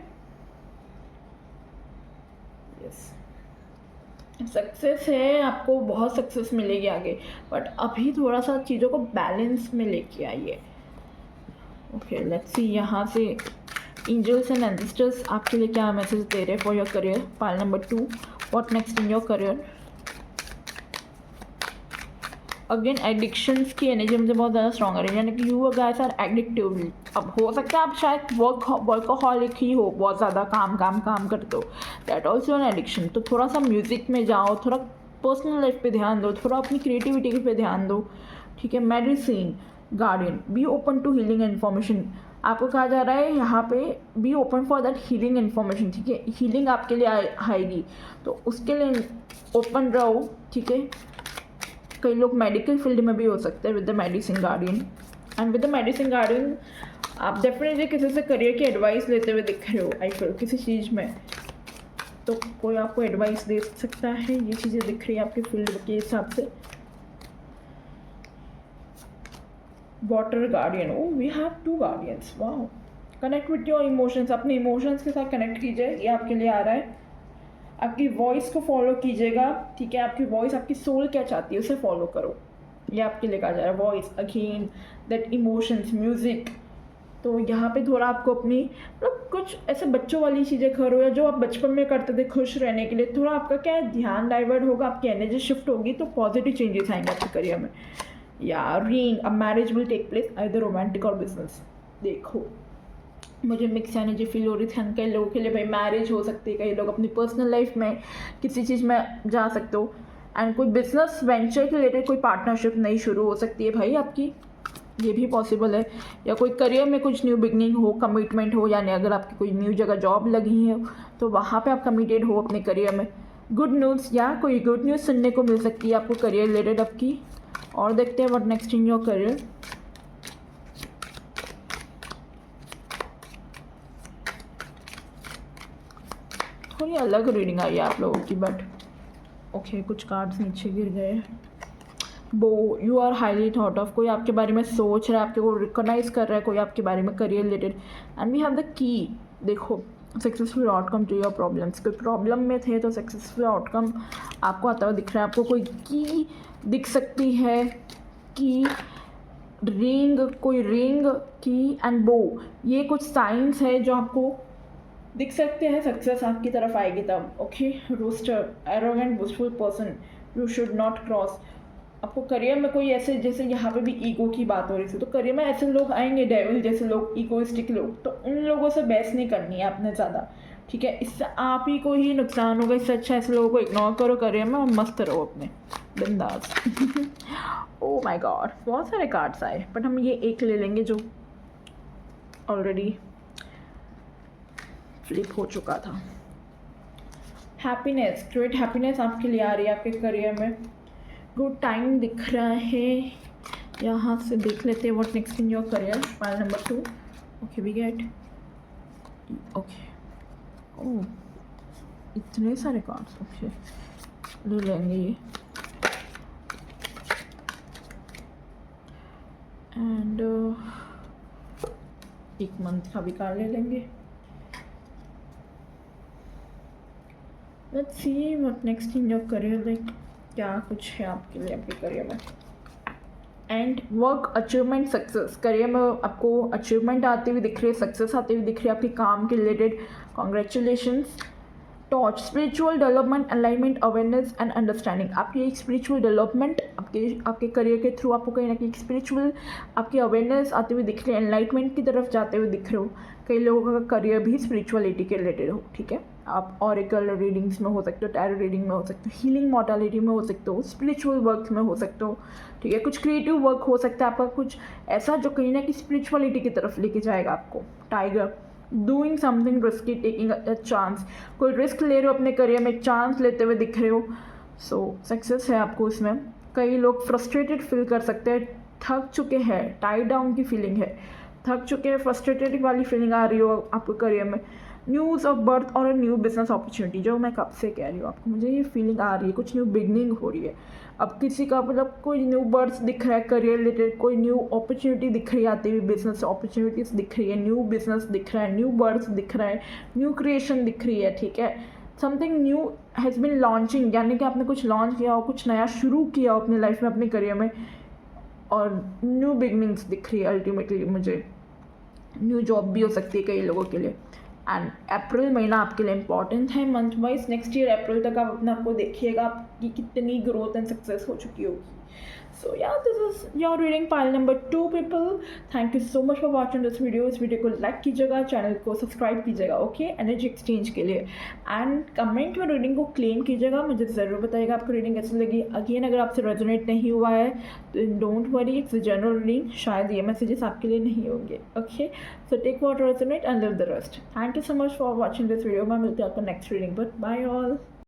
यस, सक्सेस है, आपको बहुत सक्सेस मिलेगी आगे, बट अभी थोड़ा सा चीज़ों को बैलेंस में लेके आइए। ओके, लेट्स सी यहाँ से एंजल्स एंड एंसेस्टर्स आपके लिए क्या मैसेज दे रहे हैं for your career. Pile number 2, what next in your career. Again addictions की एनर्जी मुझे बहुत ज़्यादा स्ट्रॉन्ग आ रही है, यानी कि यू गाइस आर एडिक्टिव। अब हो सकता है आप शायद वर्कहॉलिक ही हो, बहुत ज़्यादा काम करते हो, दैट ऑल्सो एन एडिक्शन। तो थोड़ा सा म्यूज़िक में जाओ, थोड़ा पर्सनल लाइफ पे ध्यान दो, थोड़ा अपनी क्रिएटिविटी पे ध्यान दो, ठीक है। Medicine guardian, be open to healing information. आपको कहा जा रहा है यहाँ पे be open for that healing information, ठीक है। हीलिंग आपके लिए आएगी, तो उसके लिए ओपन रहो, ठीक है। कई लोग मेडिकल फील्ड में भी हो सकते हैं with the medicine guardian. And with the medicine guardian आप डेफिनेटली किसी से करियर की एडवाइस लेते हुए दिख रहे हो, आई फील किसी चीज़ में, तो कोई आपको एडवाइस दे सकता है। ये चीज़ें दिख रही है आपके फील्ड के हिसाब से। Water guardian, oh we have 2 guardians, वाह। कनेक्ट विथ योर इमोशंस, अपने इमोशंस के साथ कनेक्ट कीजिए, ये आपके लिए आ रहा है। आपकी वॉइस को फॉलो कीजिएगा, ठीक है। आपकी वॉइस, आपकी सोल क्या चाहती है उसे फॉलो करो, ये आपके लिए कहा जा रहा है। Voice again, that emotions, music. तो यहाँ पे थोड़ा आपको अपनी मतलब कुछ ऐसे बच्चों वाली चीज़ें करो, या जो आप बचपन में करते थे खुश रहने के लिए, थोड़ा आपका क्या है ध्यान डाइवर्ट होगा, आपकी एनर्जी शिफ्ट होगी, तो पॉजिटिव चेंजेस आएंगे आपके करियर में। या ring, a marriage will take place, either romantic और बिजनेस। देखो मुझे मिक्स एनर्जी फील हो रही थी। कई लोगों के लिए भाई मैरिज हो सकती है, कई लोग अपनी पर्सनल लाइफ में किसी चीज़ में जा सकते हो, एंड कोई बिजनेस वेंचर के रिलेटेड कोई पार्टनरशिप नई शुरू हो सकती है भाई आपकी, ये भी पॉसिबल है। या कोई करियर में कुछ न्यू बिगनिंग हो, कमिटमेंट हो, यानी अगर आपकी कोई न्यू जगह जॉब लगी है तो वहाँ पे आप कमिटेड हो अपने करियर में। गुड न्यूज़, या कोई गुड न्यूज़ सुनने को मिल सकती है आपको करियर रिलेटेड आपकी। और देखते हैं what next in your career. थोड़ी अलग रीडिंग आई है आप लोगों की, बट ओके, कुछ कार्ड्स नीचे गिर गए। बो, you are highly thought of, कोई आपके बारे में सोच रहा है, आपके को रिकॉग्नाइज कर रहा है कोई आपके बारे में career related. And we have the key, देखो successful outcome to your problems. कोई प्रॉब्लम में थे तो सक्सेसफुल आउटकम आपको आता हुआ दिख रहा है। आपको कोई की दिख सकती है, की, रिंग, कोई रिंग, की एंड बो, ये कुछ साइंस है जो आपको दिख सकते हैं। सक्सेस आपकी तरफ आएगी तब, ओके। Rooster, arrogant boastful person, you should not cross. आपको करियर में कोई ऐसे, जैसे यहाँ पे भी ईगो की बात हो रही थी, तो करियर में ऐसे लोग आएंगे, डेविल जैसे लोग, ईगोइस्टिक लोग, तो उन लोगों से बहस नहीं करनी है आपने ज़्यादा, ठीक है। इससे आप ही को ही नुकसान होगा। इससे अच्छा ऐसे लोगों को इग्नोर करो करियर में और मस्त रहो अपने बिंदास। ओ माय गॉड, बहुत सारे कार्ड्स आए, बट हम ये एक ले लेंगे जो ऑलरेडी फ्लिप हो चुका था। हैप्पीनेस, क्रिएट हैप्पीनेस आपके लिए आ रही है आपके करियर में। गुड टाइम दिख रहा है, यहाँ से देख लेते हैं what next in your career. Pile number 2, okay we get, okay, oh इतने सारे कार्ड्स, ओके ले लेंगे ये। एंड 1 मंथ का भी कार ले लेंगे। Let's see what next in your career, like क्या कुछ है आपके लिए आपके करियर में। And work achievement success, career में आपको अचीवमेंट आती हुई दिख रही है, सक्सेस आती हुई दिख रही है आपके काम के related, congratulations. Torch, spiritual development, alignment, awareness and understanding, आपकी एक स्पिरिचुअल डेवलपमेंट आपके करियर के थ्रू आपको कहीं ना कहीं स्पिरिचुअल आपकी अवेयरनेस आती हुई दिख रही है, एनलाइटमेंट की तरफ जाते हुए दिख रहे हो। कई लोगों का करियर भी स्पिरिचुअलिटी के रिलेटेड हो, ठीक है। आप ऑरिकल रीडिंग्स में हो सकते हो, टैरो रीडिंग में हो सकते हो, हीलिंग मॉर्टलिटी में हो सकते हो, स्पिरिचुअल वर्क में हो सकते हो, ठीक है। कुछ क्रिएटिव वर्क हो सकता है आपका, कुछ ऐसा जो कहीं ना कहीं स्पिरिचुअलिटी की तरफ लेके जाएगा आपको। Tiger, doing something risky, taking a chance, कोई रिस्क ले रहे हो अपने करियर में, चांस लेते हुए दिख रहे हो, सो सक्सेस है आपको इसमें। कई लोग फ्रस्ट्रेटेड फील कर सकते हैं, थक चुके हैं, टाइड डाउन की फीलिंग है, थक चुके हैं, फ्रस्ट्रेटेड वाली फीलिंग आ रही हो आपको करियर में। न्यूज़ ऑफ बर्थ और न्यू बिजनेस अपॉर्चुनिटी, जो मैं कब से कह रही हूँ आपको, मुझे ये फीलिंग आ रही है, कुछ न्यू बिगनिंग हो रही है। अब किसी का मतलब कोई न्यू बर्थ दिख रहा है करियर रिलेटेड, कोई न्यू अपॉर्चुनिटी दिख रही है आती हुई, बिजनेस अपॉर्चुनिटीज़ दिख रही है, न्यू बिजनेस दिख रहा है, न्यू बर्थ दिख रहा है, न्यू क्रिएशन दिख रही है, ठीक है। Something new has been launching, यानी कि आपने कुछ लॉन्च किया हो, कुछ नया शुरू किया हो अपनी लाइफ में, अपने करियर में, और न्यू बिगनिंग्स दिख रही है अल्टीमेटली मुझे। न्यू जॉब भी हो सकती है कई लोगों के लिए। एंड अप्रैल महीना आपके लिए इंपॉर्टेंट है मंथ वाइज। नेक्स्ट ईयर अप्रैल तक आप अपने आपको देखिएगा आपकी कितनी ग्रोथ एंड सक्सेस हो चुकी होगी। सो या this is your reading pile number 2 people. Thank you so much for watching this video. इस वीडियो को लाइक कीजिएगा, चैनल को सब्सक्राइब कीजिएगा, ओके, एनर्जी एक्सचेंज के लिए। एंड कमेंट में रीडिंग को क्लेम कीजिएगा, मुझे ज़रूर बताइएगा आपको रीडिंग कैसी लगी। अगेन अगर आपसे रेजोनेट नहीं हुआ है तो don't worry, it's general reading, शायद ये मैसेजेस आपके लिए नहीं होंगे, okay. So take what resonate and leave the rest. Thank you so much for watching this video. मैं मिलती हूँ आपको नेक्स्ट रीडिंग पर। Bye all.